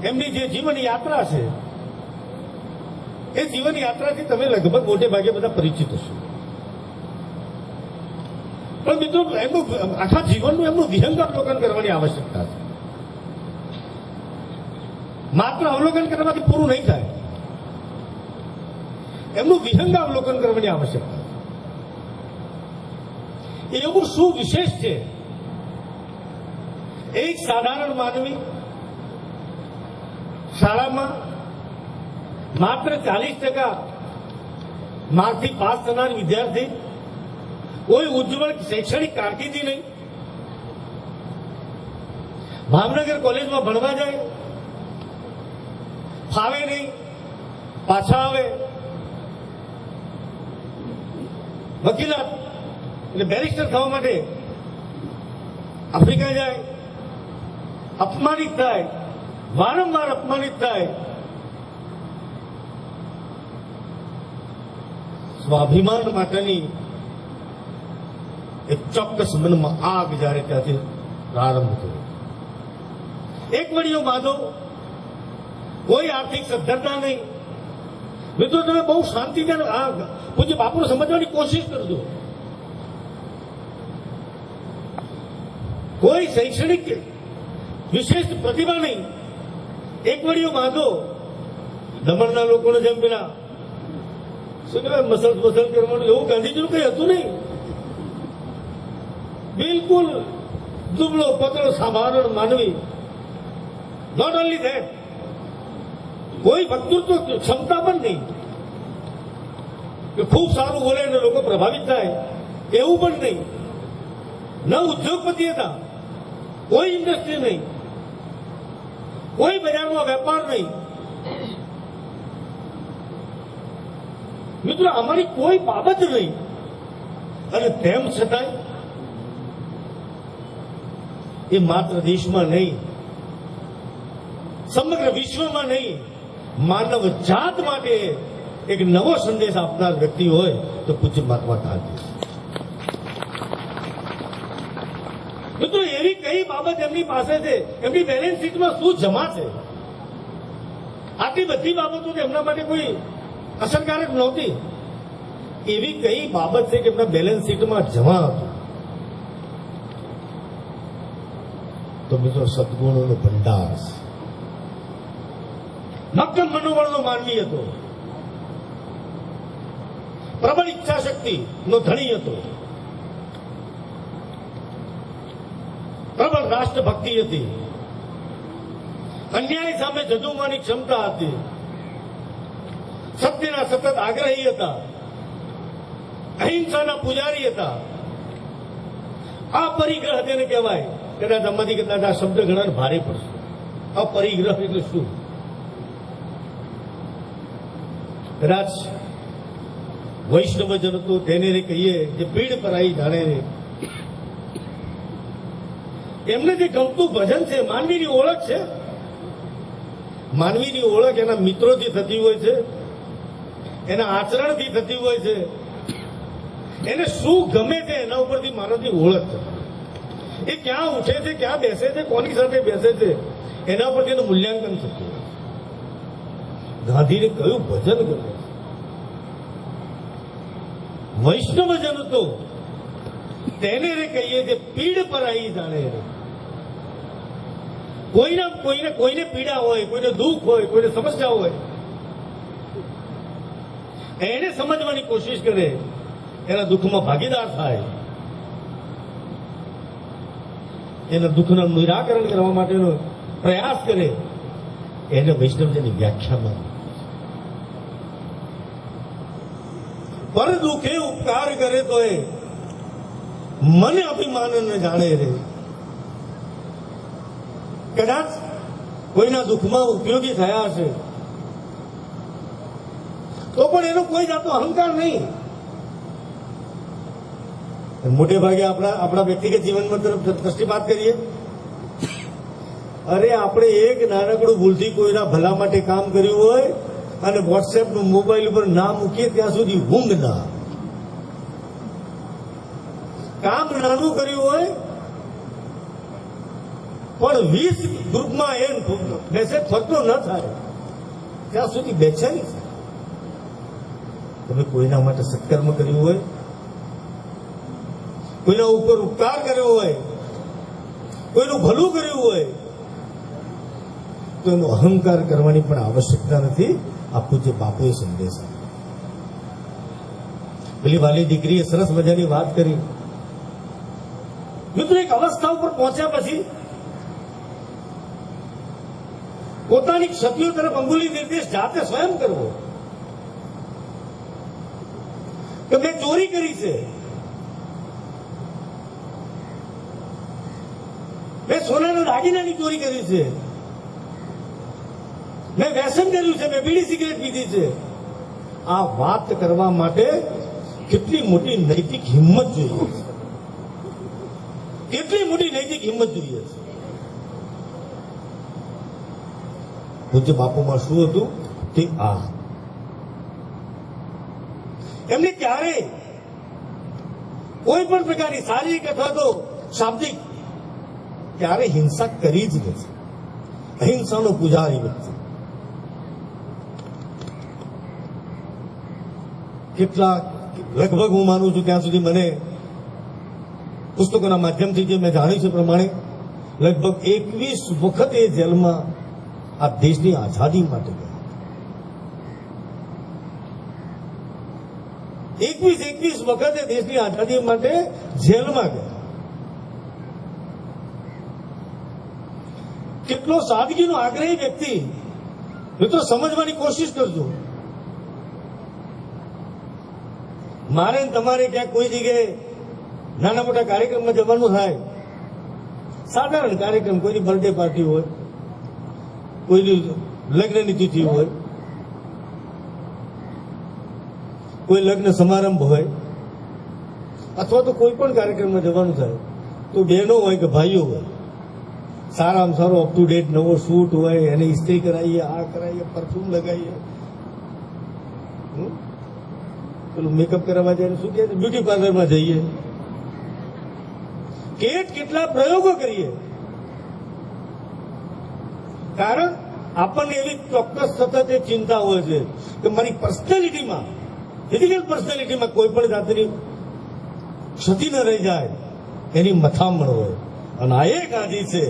એમની જે જીવન યાત્રા છે એ જીવન યાત્રાથી તમે લગભગ મોટે ભાગે બધા પરિચિત હશો. પણ મિત્રો એમનું આખા જીવનનું એમનું વિહંગાવલોકન કરવાની આવશ્યકતા છે. માત્ર અવલોકન કરવાથી પૂરું નહીં થાય. એમનું વિહંગાવલોકન કરવાની આવશ્યકતા છે. એવું શું વિશેષ છે? એક સાધારણ માનવી શાળામાં માત્ર 40% માર્કથી પાસ થનાર વિદ્યાર્થી, કોઈ ઉજ્જવળ શૈક્ષણિક કારકિર્દી નહીં, ભાવનગર કોલેજમાં ભણવા જાય, ફાવે નહીં, પાછા આવે, વકીલાત એટલે બેરિસ્ટર થવા માટે આફ્રિકા જાય, અપમાનિત થાય, વારંવાર અપમાનિત થાય, સ્વાભિમાન માટેની એક ચોક્કસ મનમાં આગ જ્યારે ત્યાંથી પ્રારંભ થયો. એક વડીયો બાંધો, કોઈ આર્થિક સદ્ધરતા નહીં. મિત્રો તમે બહુ શાંતિથી આ પૂજ્ય બાપુને સમજવાની કોશિશ કરજો. કોઈ શૈક્ષણિક વિશેષ પ્રતિભા નહીં. એક વડીયો બાંધો, દમણના લોકોને જેમ પેલા શું કહેવાય મસલ કરવાનું એવું ગાંધીજીનું કઈ હતું નહીં. બિલકુલ દુબળો પતળો સાધારણ માનવી. નોટ ઓનલી ધેટ, કોઈ વક્તૃત્વ ક્ષમતા પણ નહીં કે ખૂબ સારું બોલે અને લોકો પ્રભાવિત થાય એવું પણ નહીં. ન ઉદ્યોગપતિ હતા, કોઈ ઇન્ડસ્ટ્રી નહીં, કોઈ બજારમાં વેપાર નહીં. મિત્રો અમારી કોઈ બાબત નહીં, અને તેમ છતાંય એ માત્ર દેશમાં નહીં, સમગ્ર વિશ્વમાં નહીં, માનવ જાત માટે એક નવો સંદેશ આપનાર વ્યક્તિ હોય તો પૂજ્ય મહાત્મા ગાંધી. મિત્રો એવી કઈ બાબત એમની પાસે છે, એમની બેલેન્સ શીટમાં શું જમા છે? આટલી બધી બાબતો એમના માટે કોઈ અસરકારક નહોતી. એવી કઈ બાબત છે કે એમના બેલેન્સ શીટમાં જમા હતું? તો મિત્રો સદગુણોનો ભંડાર છે. મક્કમ મનોબળનો માનવી હતો, પ્રબળ ઈચ્છા શક્તિનો ધણી હતો, પ્રબળ રાષ્ટ્રભક્તિ હતી, અન્યાય સામે જજુમવાની ક્ષમતા હતી, સત્યના સતત આગ્રહી હતા, અહિંસાના પૂજારી હતા. અપરિગ્રહ તેને કહેવાય. કદાચ આમાંથી કદાચ આ શબ્દ ઘણા ભારે પડશે. અપરિગ્રહ એટલે શું? કદાચ વૈષ્ણવજન તો તેને કહીએ જે પીડ પરાઈ જાણે રે. એમને જે ગમતું ભજન છે, માનવીની ઓળખ છે, માનવીની ઓળખ એના મિત્રોથી થતી હોય છે, એના આચરણથી થતી હોય છે, એને શું ગમે છે એના ઉપરથી માનવની ઓળખ છે. એ ક્યાં ઉઠે છે, ક્યાં બેસે છે, કોની સાથે બેસે છે, એના ઉપરથી એનું મૂલ્યાંકન થતું હોય. ગાંધીને કયું ભજન ગમે? વૈષ્ણવજન તો તેને રે કહીએ જે પીડ પર આવી જાણે રે. કોઈને પીડા હોય, કોઈને દુઃખ હોય, કોઈને સમસ્યા હોય, એને સમજવાની કોશિશ કરે, એના દુઃખમાં ભાગીદાર થાય, એના દુઃખનું નિરાકરણ કરવા માટેનો પ્રયાસ કરે, એને વૈષ્ણવજનની વ્યાખ્યામાં પર દુઃખે ઉપકાર કરે તો એ મને અભિમાન ન જાણે રે. કદાચ કોઈના દુઃખમાં ઉપયોગી થયા હશે તો પણ એનો કોઈ જાતનો અહંકાર નહીં. મોટે ભાગે આપણા વ્યક્તિગત જીવનમાં તરફ દ્રષ્ટિપાત કરીએ. અરે આપણે એક નાનકડું ભૂલથી કોઈના ભલા માટે કામ કર્યું હોય અને વોટ્સએપનું મોબાઈલ ઉપર ના મૂકીએ ત્યાં સુધી ઊંઘ ના. કામ નાનું કર્યું હોય પણ 20 ગ્રુપમાં એ મેસેજ ફરતો ન થાય ત્યાં સુધી બેચેની થાય. તમે કોઈના માટે સત્કર્મ કર્યું હોય, કોઈના ઉપર ઉપકાર કર્યો હોય, કોઈનું ભલું કર્યું હોય તો એનો અહંકાર કરવાની પણ આવશ્યકતા નથી. આ પૂજ્ય બાપુએ સંદેશ આપ્યો. પેલી વાલી દીકરીએ સરસ મજાની વાત કરી. મિત્રો, એક અવસ્થા ઉપર પહોંચ્યા પછી પોતાની ક્ષતિઓ તરફ અંગુલી નિર્દેશ જાતે સ્વયં કરવો કે મેં ચોરી કરી છે, મેં સોનાના દાગીનાની ચોરી કરી છે, મેં વ્યસન કર્યું છે, મેં બીડી સિગરેટ પીધી છે. આ વાત કરવા માટે કેટલી મોટી નૈતિક હિંમત જોઈએ છે, કેટલી મોટી નૈતિક હિંમત જોઈએ છે. પૂજ્ય બાપુમાં શું હતું તે આ એમને ક્યારેય કોઈ પણ પ્રકારની શારીરિક અથવા તો શાબ્દિક ક્યારે હિંસા કરી જ નથી. અહિંસાનો પૂજારી વ્યક્તિ. કેટલાક લગભગ હું માનું છું ત્યાં સુધી મને પુસ્તકોના માધ્યમથી જે મેં જાણ્યું છે પ્રમાણે લગભગ 21 વખત એ જેલમાં આ દેશની આઝાદી માટે ગયા. 21 વખત એ દેશની આઝાદી માટે જેલમાં ગયા. કેટલો સાદગીનો આગ્રહી વ્યક્તિ. મિત્રો, સમજવાની કોશિશ કરજો. મારે તમારે ક્યાંક કોઈ જગ્યાએ નાના મોટા કાર્યક્રમમાં જવાનું થાય, સાધારણ કાર્યક્રમ, કોઈની બર્થડે પાર્ટી હોય, કોઈની લગ્નની તિથિ હોય, કોઈ લગ્ન સમારંભ હોય, અથવા તો કોઈ પણ કાર્યક્રમમાં જવાનું થાય તો બહેનો હોય કે ભાઈઓ હોય, સારામાં સારો અપ ટુ ડેટ નવો શૂટ હોય, એને ઇસ્ત્રી કરાવીએ, આ કરાવીએ, પરફ્યુમ લગાવીએ, પેલું મેકઅપ કરાવવા જાય શું કહે છે, બ્યુટી પાર્લરમાં જઈએ, કેટલા પ્રયોગો કરીએ. કારણ આપણને એવી ચોક્કસ સતત એ ચિંતા હોય છે કે મારી પર્સનાલિટીમાં, ફિઝિકલ પર્સનાલિટીમાં કોઈ પણ જાતની ક્ષતિ ન રહી જાય એની મથામણ હોય. અને આ એક આદિ છે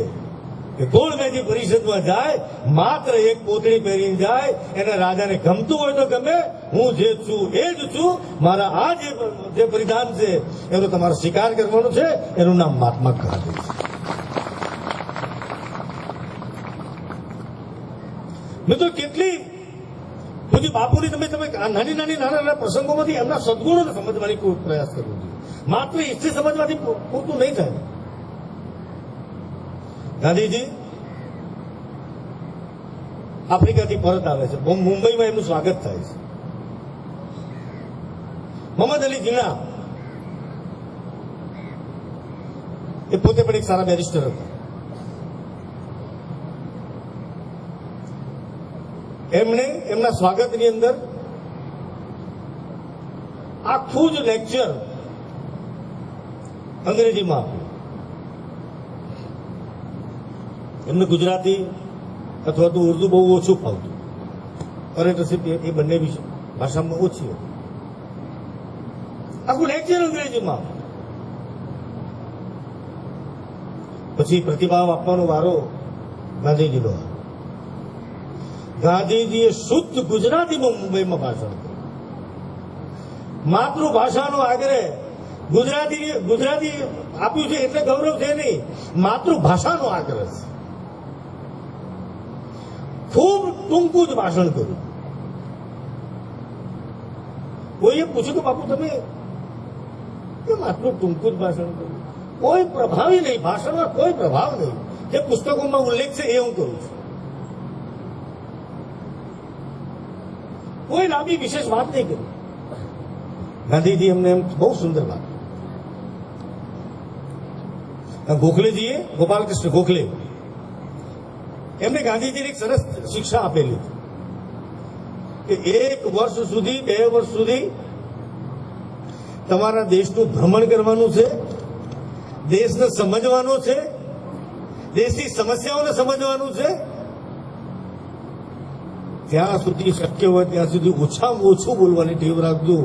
કે ગોળમેજી પરિષદમાં જાય, માત્ર એક પોતળી પહેરીને જાય. એને રાજાને ગમતું હોય તો ગમે, હું જે છું એ જ છું, મારા આ જે પરિધાન છે એનો તમારે સ્વીકાર કરવાનો છે, એનું નામ મહાત્મા ગાંધી છે. મિત્રો, કેટલી બધી બાપુની તમે નાના પ્રસંગોમાંથી એમના સદગુણોને સમજવાની કોઈ પ્રયાસ કરવો જોઈએ. માત્ર હિસ્ટ્રી સમજવાથી પૂરતું નહીં થાય. ગાંધીજી આફ્રિકાથી પરત આવે છે, મુંબઈમાં એમનું સ્વાગત થાય છે. મોહમ્મદ અલી જીણા એ પોતે પણ એક સારા બેરિસ્ટર હતા. એમણે એમના સ્વાગતની અંદર આખું જ લેક્ચર અંગ્રેજીમાં આપ્યું. એમને ગુજરાતી અથવા તો ઉર્દુ બહુ ઓછું ફાવતું. પર્યટનશીપ એ બંને ભાષામાં ઓછી હતી. આખું લેક્ચર અંગ્રેજીમાં આપ્યું. પછી પ્રતિભાવ આપવાનો વારો ગાંધીજીનો આવ્યો. ગાંધીજીએ શુદ્ધ ગુજરાતીમાં મુંબઈમાં ભાષણ કર્યું. માતૃભાષાનો આગ્રહ ગુજરાતી આપ્યું છે એટલે ગૌરવ છે નહીં, માતૃભાષાનો આગ્રહ છે. ખૂબ ટૂંકું જ ભાષણ કર્યું. કોઈએ પૂછ્યું કે બાપુ તમે કેમ આટલું ટૂંકું જ ભાષણ કર્યું? કોઈ પ્રભાવી નહીં, ભાષણમાં કોઈ પ્રભાવ નહીં. જે પુસ્તકોમાં ઉલ્લેખ છે એ હું કરું છું. કોઈ લાંબી વિશેષ વાત નહીં કરી. ગાંધીજી એમને એમ બહુ સુંદર વાત. ગોખલેજીએ, ગોપાલકૃષ્ણ ગોખલે, એમને ગાંધીજીને એક સરસ શિક્ષા આપેલી કે 1 વર્ષ સુધી 2 વર્ષ સુધી તમારા દેશનું ભ્રમણ કરવાનું છે, દેશને સમજવાનો છે, દેશની સમસ્યાઓને સમજવાનું છે. ત્યાં સુધી શક્ય હોય ત્યાં સુધી ઓછામાં ઓછું બોલવાની ટેવ રાખજો,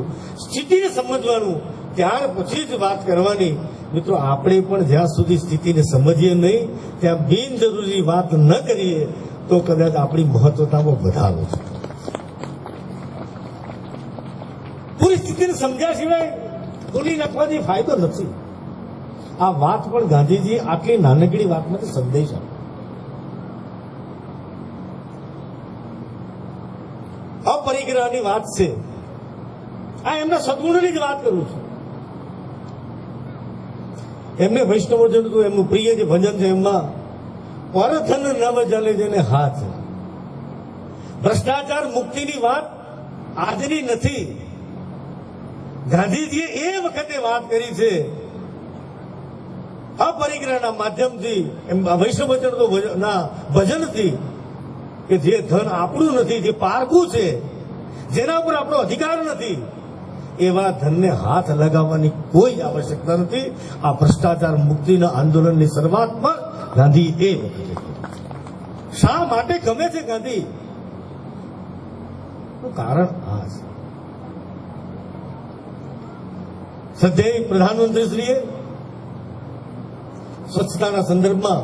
સ્થિતિને સમજવાનું, ત્યાર પછી જ વાત કરવાની. મિત્રો, આપણે પણ જ્યાં સુધી સ્થિતિને સમજીએ નહીં ત્યાં બિનજરૂરી વાત ન કરીએ તો કદાચ આપણી મહત્વતામાં વધારો છે. પૂરી સ્થિતિને સમજ્યા સિવાય બોલી નાખવાથી ફાયદો નથી. આ વાત પણ ગાંધીજી આટલી નાનકડી વાતમાંથી સંદેશ આપે. અપરિગ્રહની વાત છે. આ એમના સદગુણની જ વાત કરું છું. એમને વૈષ્ણવજન હતું, એમનું પ્રિય જે ભજન છે એમાં પરધન નવ જલે જેને હાથ. ભ્રષ્ટાચાર મુક્તિની વાત આજની નથી. ગાંધીજીએ એ વખતે વાત કરી છે. અપરિગ્રહના માધ્યમથી, વૈષ્ણવજનના ભજનથી, કે જે ધન આપણું નથી, જે પારકું છે, જેના ઉપર આપણો અધિકાર નથી, એવા ધનને હાથ લગાવવાની કોઈ આવશ્યકતા નથી. આ ભ્રષ્ટાચાર મુક્તિના આંદોલનની શરૂઆતમાં ગાંધી એ વખતે. શા માટે ગમે છે ગાંધી? કારણ આ છે. સદ્ય પ્રધાનમંત્રીશ્રીએ સ્વચ્છતાના સંદર્ભમાં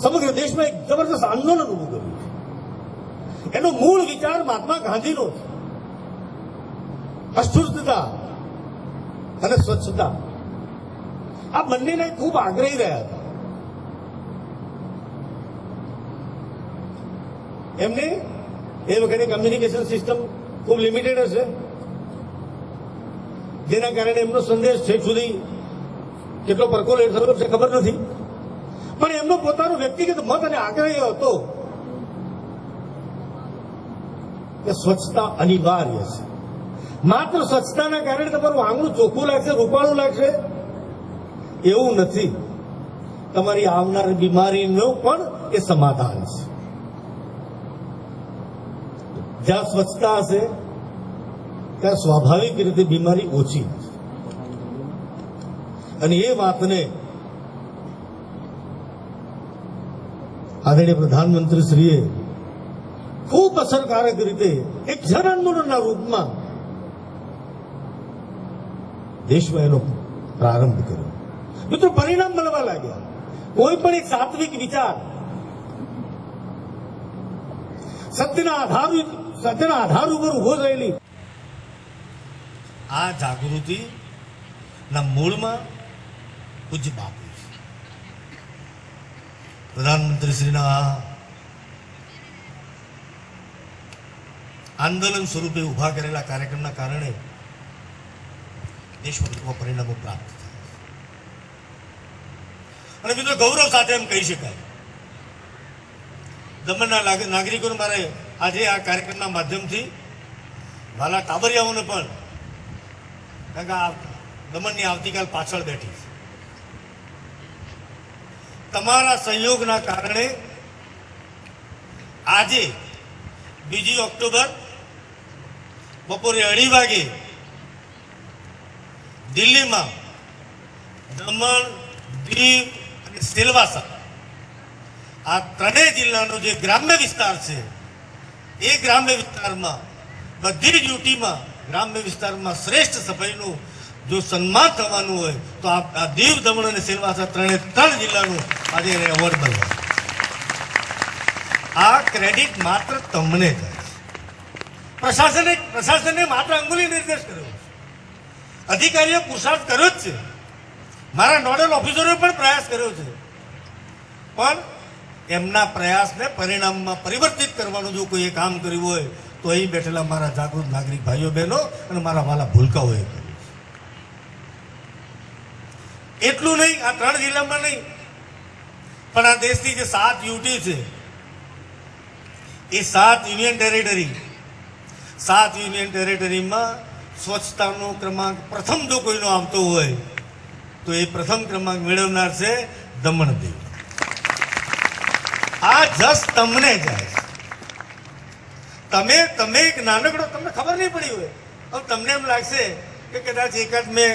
સમગ્ર દેશમાં એક જબરદસ્ત આંદોલન ઉભું કર્યું છે. એનો મૂળ વિચાર મહાત્મા ગાંધીનો છે. અશુદ્ધતા અને સ્વચ્છતા, આ બંનેને ખૂબ આગ્રહી રહ્યા હતા. એમને એ વખતે કમ્યુનિકેશન સિસ્ટમ ખૂબ લિમિટેડ હશે, જેના કારણે એમનો સંદેશ છેક સુધી કેટલો પરકોલેટ થયો છે ખબર નથી. પણ એમનો પોતાનો વ્યક્તિગત મત અને આગ્રહ હતો કે સ્વચ્છતા અનિવાર્ય છે. માત્ર સ્વચ્છતાના કારણે તમારું આંગણું ચોખ્ખું લાગશે, રૂપાળું લાગશે એવું નથી. તમારી આવનાર બીમારીનું પણ એ સમાધાન છે. જ્યાં સ્વચ્છતા હશે ત્યાં સ્વાભાવિક રીતે બીમારી ઓછી છે. અને એ વાતને આદરણીય પ્રધાનમંત્રીશ્રીએ ખૂબ અસરકારક રીતે એક જન આંદોલનના રૂપમાં દેશમાં એનો પ્રારંભ કર્યો. મિત્રો, પરિણામ મળવા લાગ્યા. કોઈ પણ એક સાત્વિક વિચાર સત્યના આધાર ઉપર ઉભો થયેલી આ જાગૃતિના મૂળમાં પૂજ્ય બાપુ છે. પ્રધાનમંત્રીશ્રીના આંદોલન સ્વરૂપે ઉભા કરેલા કાર્યક્રમના કારણે દેશમાં પરિણામો પ્રાપ્ત થયા. અને મિત્રો, ગૌરવ સાથે એમ કહી શકાય, દમણના નાગરિકોને મારે આજે આ કાર્યક્રમના માધ્યમથી વાલા ટાબરિયાઓને પણ, કારણ કે આ દમણની આવતીકાલ પાછળ બેઠી છે, તમારા સહયોગના કારણે આજે 2 ઓક્ટોબર બપોરે 2:30 વાગે દિલ્હીમાં દમણ, દીવ અને સિલવાસા આ ત્રણેય જિલ્લાનો જે ગ્રામ્ય વિસ્તાર છે એ ગ્રામ્ય વિસ્તારમાં બધી ડ્યુટીમાં ગ્રામ્ય વિસ્તારમાં શ્રેષ્ઠ સફાઈનું જો સન્માન થવાનું હોય તો આ દીવ, દમણ અને સિલવાસા ત્રણ જિલ્લાનું આજે એવોર્ડ મળે. આ ક્રેડિટ માત્ર તમને જાય. પ્રશાસને માત્ર અંગુલી નિર્દેશ કર્યો, અધિકારીઓ પુરુષાર્થ કર્યો જ છે, મારા નોડલ ઓફિસરોએ પણ પ્રયાસ કર્યો છે, પણ એમના પ્રયાસને પરિણામમાં પરિવર્તિત કરવાનું જો કોઈ કામ કર્યું હોય તો અહીં બેઠેલા મારા જાગૃત નાગરિક ભાઈઓ બહેનો અને મારા વાલા ભૂલકાઓએ કર્યું. એટલું નહીં, આ 3 જિલ્લામાં નહીં, પણ આ દેશની જે 7 યુટી છે એ 7 યુનિયન ટેરેટરીમાં સ્વચ્છતાનો ક્રમાંક પ્રથમ જો કોઈનો આવતો હોય તો એ પ્રથમ ક્રમાંક મેળવનાર છે દમણ દીવ. આ જસ તમને જાય. તમે એક નાનકડો, તમને ખબર નહીં પડી હોય, હવે તમને એમ લાગશે કે કદાચ એકાદ મેં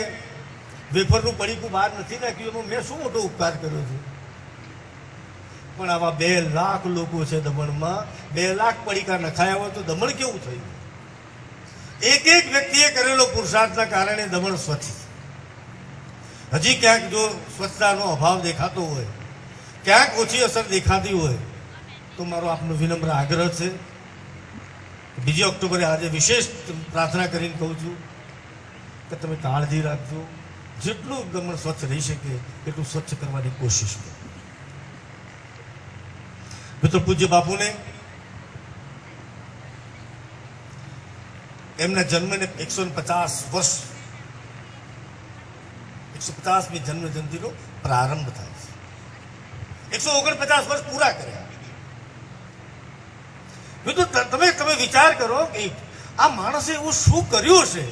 વેફરનું પડીકું બહાર નથી નાખ્યું, એમાં મેં શું મોટો ઉપકાર કર્યો છે. પણ આવા 2 લાખ લોકો છે દમણમાં, 2 લાખ પડીકા નખાયા હોય તો દમણ કેવું થયું? એક વ્યક્તિએ કરેલો પુરુષાર્થના કારણે દમણ સ્વચ્છ. હજી ક્યાંક જો સ્વચ્છતાનો અભાવ દેખાતો હોય, ક્યાંક ઓછી અસર દેખાતી હોય તો મારો આપનો વિનમ્ર આગ્રહ છે 2 ઓક્ટોબરે આજે વિશેષ પ્રાર્થના કરીને કહું છું કે તમે કાળજી રાખજો, જેટલું દમણ સ્વચ્છ રહી શકે એટલું સ્વચ્છ કરવાની કોશિશ કરો. મિત્રો, પૂજ્ય બાપુને એમના જન્મને 150 વર્ષ, 150મી જન્મ જયંતિનો પ્રારંભ થાય છે. 149 વર્ષ પૂરા કર્યા. મિત્રો, તમે વિચાર કરો કે આ માણસે એવું શું કર્યું હશે.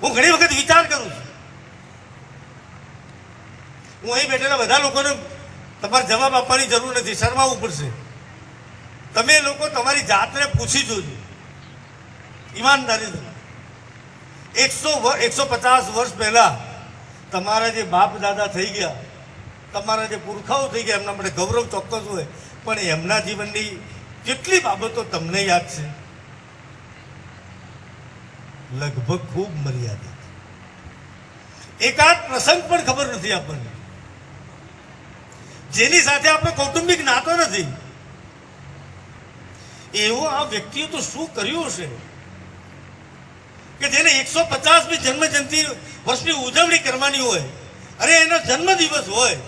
હું ઘણી વખત વિચાર કરું છું. હું અહીં બેઠેલા બધા લોકોને તમારે જવાબ આપવાની જરૂર નથી, શરમાવવું પડશે. તમે લોકો તમારી જાતને પૂછી જોજો ઈમાનદારી. 150 વર્ષ પહેલા તમારા જે બાપ દાદા થઈ ગયા, તમારા જે પુરખાઓ થઈ ગયા, એમના માટે ગૌરવ ચોક્કસ હોય, પણ એમના જીવનની કેટલી બાબતો તમને યાદ છે? લગભગ ખૂબ મર્યાદિત. એકાદ પ્રસંગ પણ ખબર નથી આપણને, જેની સાથે આપણે કૌટુંબિક નાતો નથી. એવો આ વ્યક્તિએ તો શું કર્યું હશે કે જેને 150મી જન્મ જયંતિ વર્ષની ઉજવણી કરવાની હોય, અરે એનો જન્મદિવસ હોય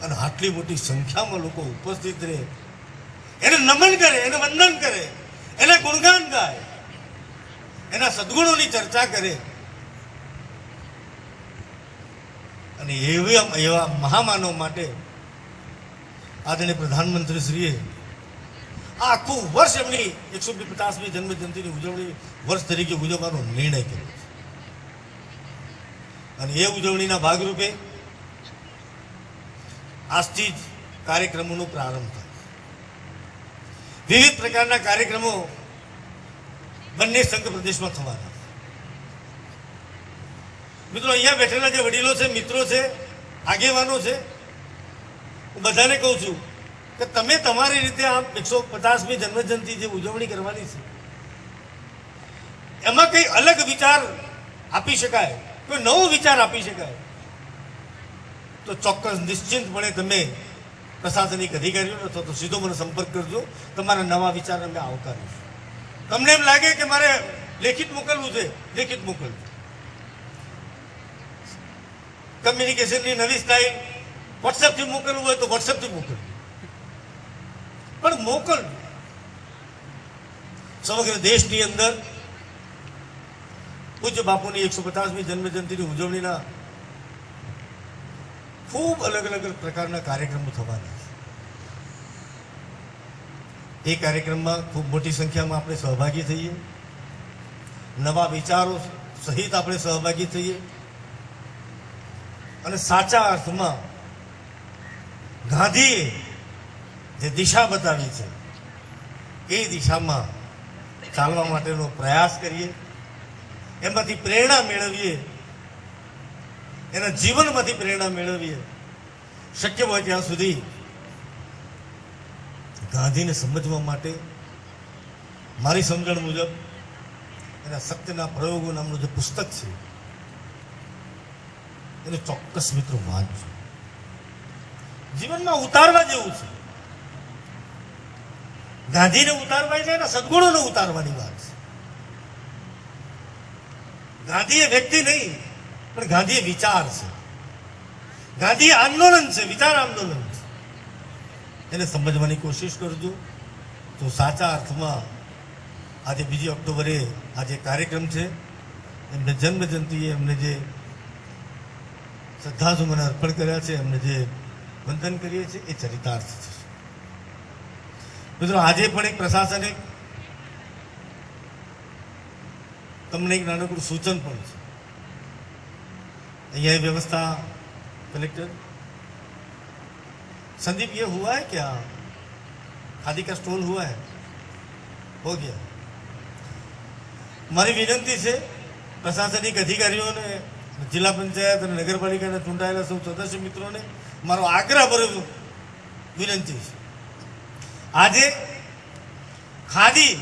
અને આટલી મોટી સંખ્યામાં લોકો ઉપસ્થિત રહે, એને નમન કરે, એને વંદન કરે, એના ગુણગાન ગાય, એના સદગુણોની ચર્ચા કરે. અને એવા મહામાનવ માટે આદરણીય પ્રધાનમંત્રી શ્રીએ આખું વર્ષ એમની 150મી જન્મ જયંતિની ઉજવણી વર્ષ તરીકે ઉજવવાનો નિર્ણય કર્યો છે. અને એ ઉજવણીના ભાગરૂપે આજથી જ કાર્યક્રમોનો પ્રારંભ થાય. વિવિધ પ્રકારના કાર્યક્રમો બંને સંઘ પ્રદેશમાં થવાના. મિત્રો, અહીંયા બેઠેલા જે વડીલો છે, મિત્રો છે, આગેવાનો છે, હું બધાને કહું છું કે તમે તમારી રીતે આ 150મી જન્મજયંતિ જે ઉજવણી કરવાની છે એમાં કઈ અલગ વિચાર આપી શકાય, કોઈ નવો વિચાર આપી શકાય તો ચોક્કસ નિશ્ચિંતપણે તમે પ્રશાસનિક અધિકારીઓનો અથવા તો સીધો મને સંપર્ક કરજો. તમારા નવા વિચાર અમે આવકારીશું. તમને એમ લાગે કે મારે લેખિત મોકલવું છે, લેખિત મોકલજો. કમ્યુનિકેશનની નવી સ્ટાઇલ વોટ્સએપથી મોકલવું હોય તો વોટ્સએપથી મોકલજો, પણ મોકલજો. સમગ્ર દેશની અંદર પૂજ્ય બાપુની 150મી જન્મજયંતિની ઉજવણીના ખૂબ અલગ અલગ પ્રકારના કાર્યક્રમો થવાના છે. એ કાર્યક્રમમાં ખૂબ મોટી સંખ્યામાં આપણે સહભાગી થઈએ, નવા વિચારો સહિત આપણે સહભાગી થઈએ અને સાચા અર્થમાં ગાંધીએ જે દિશા બતાવી છે એ દિશામાં ચાલવા માટેનો પ્રયાસ કરીએ, એમાંથી પ્રેરણા મેળવીએ, એના જીવનમાંથી પ્રેરણા મેળવીએ. શક્ય હોય ત્યાં સુધી ગાંધીને સમજવા માટે મારી સમજણ મુજબ એના સત્યના પ્રયોગો નામનું જે પુસ્તક છે એને ચોક્કસ મિત્રો વાંચજો. જીવનમાં ઉતારવા જેવું છે. ગાંધીને ઉતારવા છે એના સદગુણોને ઉતારવાની વાત છે. ગાંધી એ વ્યક્તિ નહીં, પણ ગાંધી એ વિચાર છે. ગાંધી આંદોલન છે, વિચાર આંદોલન છે. એને સમજવાની કોશિશ કરજો તો સાચા અર્થમાં આજે 2 ઓક્ટોબરે આજે કાર્યક્રમ છે, એમને જન્મ જયંતિએ એમને જે શ્રદ્ધાસુમન અર્પણ કર્યા છે, એમને જે વંદન કરીએ છીએ એ ચરિતાર્થ છે. મિત્રો આજે પણ એક પ્રશાસનિક તમને એક નાનકડું સૂચન પણ છે. અહીંયા व्यवस्था कलेक्टर संदीप, ये हुआ है क्या? खादी का स्टॉल हुआ है? हो गया. મારી વિનંતી છે પ્રશાસનિક અધિકારીઓને, જિલ્લા પંચાયત અને નગરપાલિકાના ચૂંટાયેલા સૌ સદસ્ય મિત્રોને મારો આગ્રહભર્યો વિનંતી છે. આજે ખાદી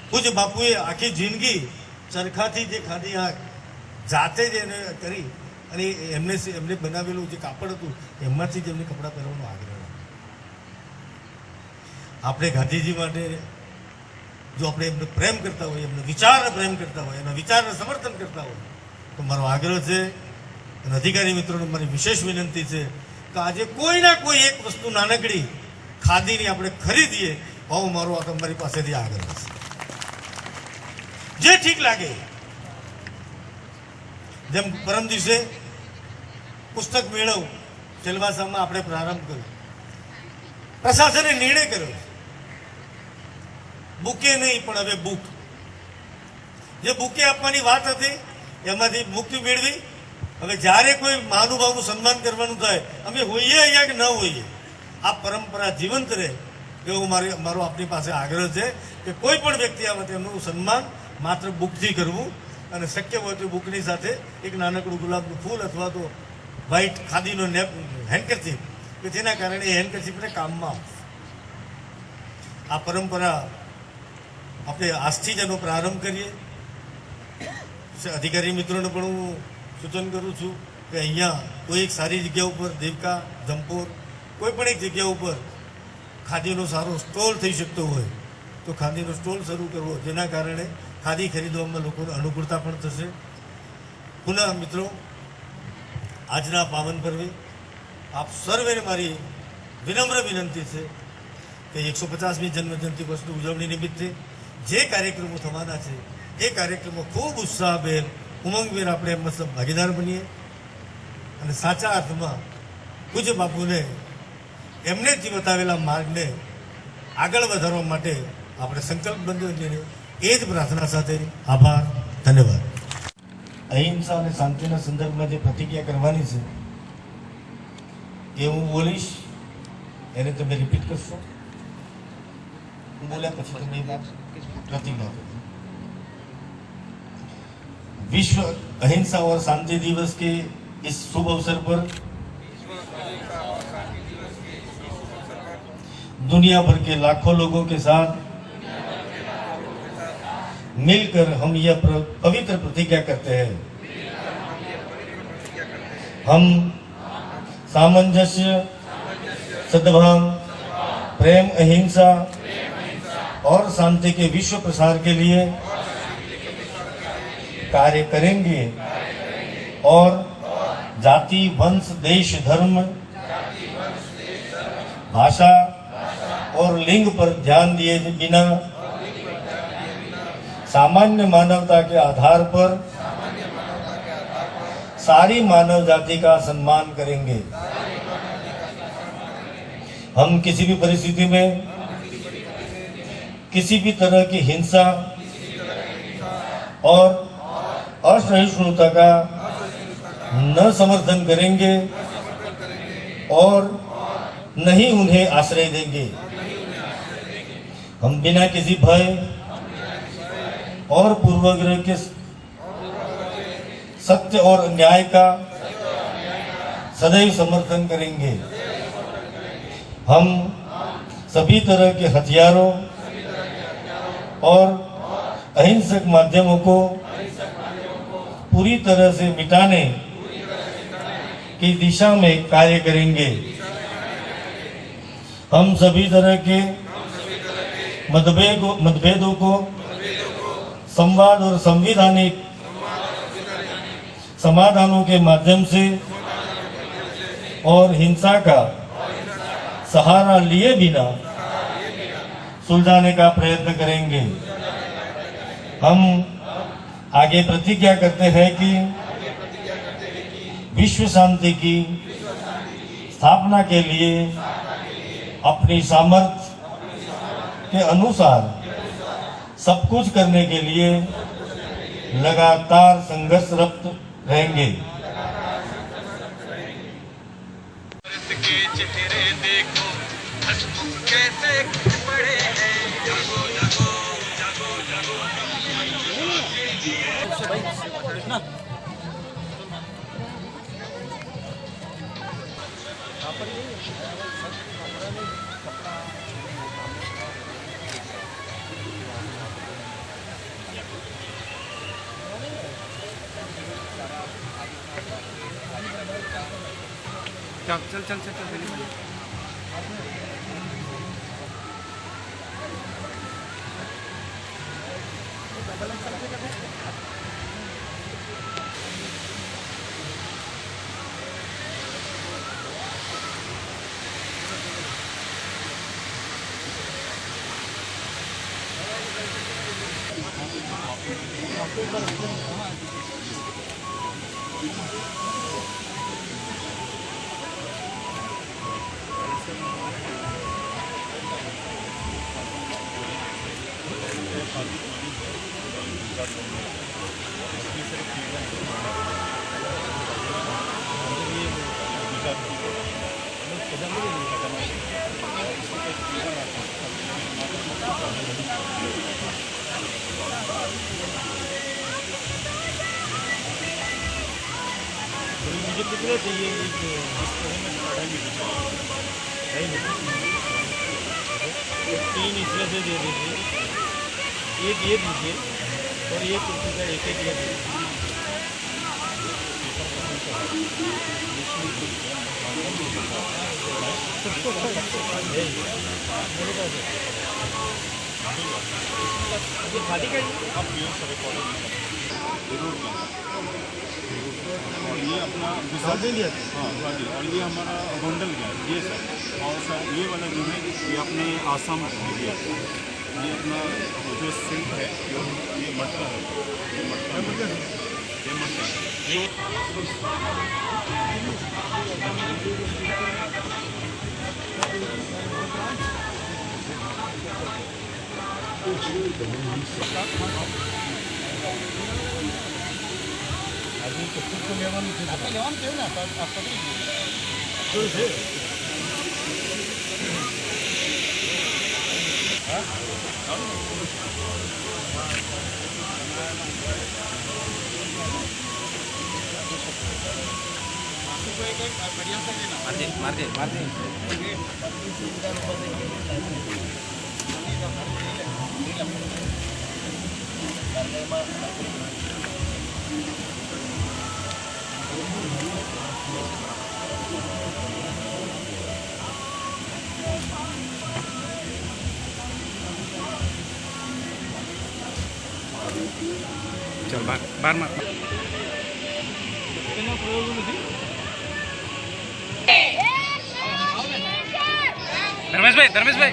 પૂજ્ય બાપુએ આખી જિંદગી ચરખાથી જે ખાદી આ જાતે જ એને કરી અને એમને બનાવેલું જે કાપડ હતું એમાંથી જ એમને કપડાં પહેરવાનો આગ્રહ. આપણે ગાંધીજી માટે જો આપણે એમને પ્રેમ કરતા હોય, એમને વિચારને પ્રેમ કરતા હોય, એના વિચારને સમર્થન કરતા હોય તો મારો આગ્રહ છે અને અધિકારી મિત્રોને મારી વિશેષ વિનંતી છે કે આજે કોઈના કોઈ એક વસ્તુ નાનકડી ખાદીની આપણે ખરીદીએ. ભાવ મારો આ તમારી પાસેથી આગ્રહ છે. જે ઠીક લાગે. જેમ પરમ દિવસે પુસ્તક મેળવ સેલવાસામાં આપણે પ્રારંભ કર્યો, પ્રશાસને નિર્ણય કર્યો બુકે નહીં પણ હવે બુક. જે બુકે આપવાની વાત હતી એમાંથી મુક્તિ મેળવી. હવે જ્યારે કોઈ મહાનુભાવનું સન્માન કરવાનું થાય, અમે હોઈએ અહીંયા કે ન હોઈએ, આ પરંપરા જીવંત રહે એવો મારો આપની પાસે આગ્રહ છે કે કોઈ પણ વ્યક્તિ આવે તેમનું સન્માન માત્ર બુકથી કરવું અને શક્ય હોય તો બુકની સાથે એક નાનકડું ગુલાબનું ફૂલ અથવા તો વ્હાઈટ ખાદીનો હેન્ડકરચીફ કે જેના કારણે એ હેન્ડકરચીફને કામમાં આવશે. આ પરંપરા આપણે આજથી જ એનો પ્રારંભ કરીએ. અધિકારી મિત્રોને પણ હું સૂચન કરું છું કે અહીંયા કોઈ એક સારી જગ્યા ઉપર દેવકા, જંપોર, કોઈ પણ એક જગ્યા ઉપર ખાદીનો સારો સ્ટોલ થઈ શકતો હોય તો ખાદીનો સ્ટોલ શરૂ કરવો, જેના કારણે ખાદી ખરીદવામાં લોકોને અનુકૂળતા પણ થશે. પુનઃ મિત્રો, આજના પાવન પર્વે આપ સર્વેને મારી વિનમ્ર વિનંતી છે કે 150મી જન્મજયંતિ વર્ષની ઉજવણી નિમિત્તે જે કાર્યક્રમો થવાના છે એ કાર્યક્રમો ખૂબ ઉત્સાહભેર, ઉમંગભેર આપણે એમાં સૌ ભાગીદાર બનીએ અને સાચા અર્થમાં પૂજ્ય બાપુને એમને જ બતાવેલા માર્ગને આગળ વધારવા માટે આપણે સંકલ્પબદ્ધ બનીએ. એ જ પ્રાર્થના સાથે આભાર, ધન્યવાદ. અહિંસા અને શાંતિના સંદર્ભમાં જે પ્રતિક્રિયા કરવાની છે એ હું બોલીશ, એને તમે રિપીટ કરશો. હું બોલ્યા પછી તમે પ્રતિક્રિયા કરજો. विश्व अहिंसा और शांति दिवस के इस शुभ अवसर पर दुनिया भर के लाखों लोगों के साथ मिलकर हम यह पवित्र प्रतिज्ञा करते हैं. हम सामंजस्य, सद्भाव, प्रेम, अहिंसा और शांति के विश्व प्रसार के लिए कार्य करेंगे और जाति, वंश, देश, धर्म, भाषा और लिंग पर ध्यान दिए बिना सामान्य मानवता के आधार पर सारी मानव जाति का सम्मान करेंगे. हम किसी भी परिस्थिति में किसी भी तरह की हिंसा और असहिष्णुता का न समर्थन करेंगे और नहीं उन्हें आश्रय देंगे। हम बिना किसी भय और पूर्वाग्रह के सत्य और न्याय का सदैव समर्थन करेंगे। हम सभी तरह के हथियारों और अहिंसक माध्यमों को पूरी तरह से मिटाने की दिशा में कार्य करेंगे। हम सभी तरह के मतभेदों को संवाद और संवैधानिक समाधानों के माध्यम से और हिंसा का सहारा लिए बिना सुलझाने का प्रयत्न करेंगे। हम आगे प्रतिज्ञा करते हैं कि विश्व शांति की स्थापना के लिए अपनी सामर्थ्य के अनुसार सब कुछ करने के लिए लगातार संघर्षरत रहेंगे। चल चल चल चल मुझे कितना चाहिए तीन इसमें से दे दीजिए, एक ये दीजिए और ये कुर्सी का एक एक ये दीजिए। खाली का और ये अपना विसर्जन दिया हाँ और ये हमारा गोंडल गया ये सर और सर ये वाला जो है ये अपने आसाम में गया ये अपना जो सिल्क है ये मटका है ये मटका है ये मटका है मार दे चल बार मार धर्मेश भाई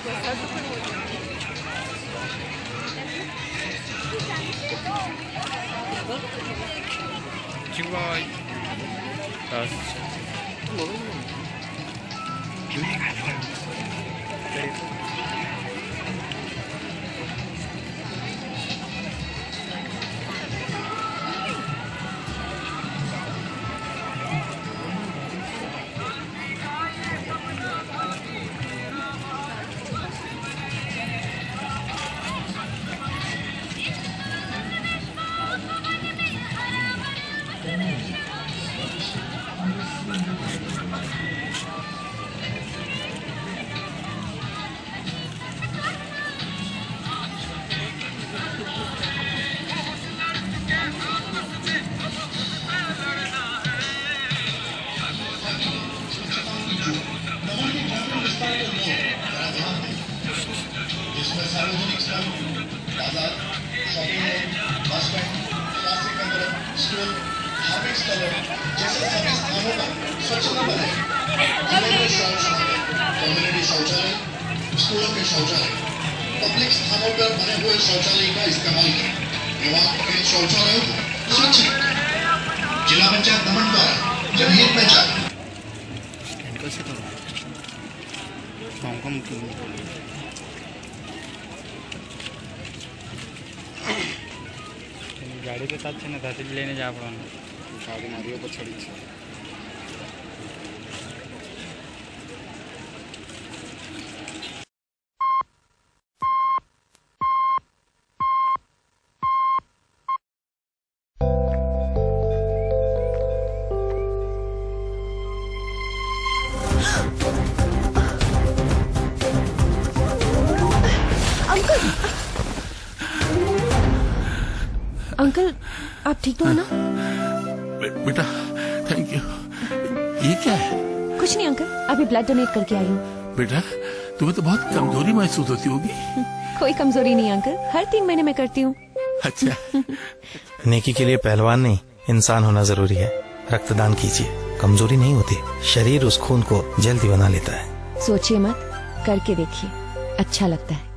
Gracias. boy. जिसमें सार्वजनिक स्थल, बाजार, शॉपिंग मॉल, बस स्टैंड, स्वास्थ्य केंद्र, स्कूल, धार्मिक स्थलों जैसे सभी स्थानों पर स्वच्छता बनाए। कम्युनिटी शौचालय, स्कूलों के शौचालय, पब्लिक स्थानों पर बने हुए शौचालय का इस्तेमाल करें एवं इन शौचालयों को स्वच्छ रखें। जिला पंचायत दमन द्वारा जनहित में जारी ગાડી તો સાથ છે ને ત્યાંથી જ લઈને જવા પડવાનું ગાડી નારીઓ પર ચડી છે. अंकल आप ठीक तो हो ना? बेटा थैंक यू. ये क्या है? कुछ नहीं अंकल, अभी ब्लड डोनेट करके आई हूँ. बेटा तुम्हें तो बहुत कमजोरी महसूस होती होगी. कोई कमजोरी नहीं अंकल, हर 3 महीने में करती हूँ. अच्छा. नेकी के लिए पहलवान नहीं इंसान होना जरूरी है. रक्तदान कीजिए, कमजोरी नहीं होती, शरीर उस खून को जल्दी बना लेता है. सोचिए मत, करके देखिए, अच्छा लगता है.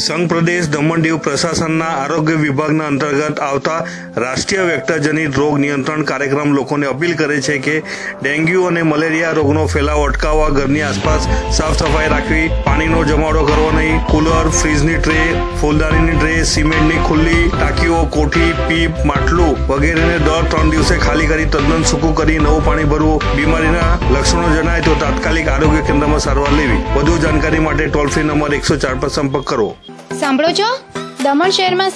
સંઘ પ્રદેશ દમણ દીવ પ્રશાસનના આરોગ્ય વિભાગના અંતર્ગત આવતા રાષ્ટ્રીય વેક્ટરજનિત રોગ નિયંત્રણ કાર્યક્રમ લોકોને અપીલ કરે છે કે ડેન્ગ્યુ અને મલેરિયા રોગનો ફેલાવો અટકાવવા ઘરની આસપાસ સાફ સફાઈ રાખવી, પાણીનો જમાવડો કરવો નહીં, કુલર, ફ્રીજની ટ્રે, ફૂલદાનીની ટ્રે, સિમેન્ટની ખુલ્લી ટાંકીઓ, કોઠી, પીપ, માટલું વગેરેને દર 3 દિવસે ખાલી કરી તદ્દન સૂકું કરી નવું પાણી ભરવું. બીમારીના લક્ષણો જણાય તો તાત્કાલિક આરોગ્ય કેન્દ્રમાં સારવાર લેવી. વધુ જાણકારી માટે ટોલ ફ્રી નંબર 104 પર સંપર્ક કરો. સાંભળો છો, દમણ શહેરમાં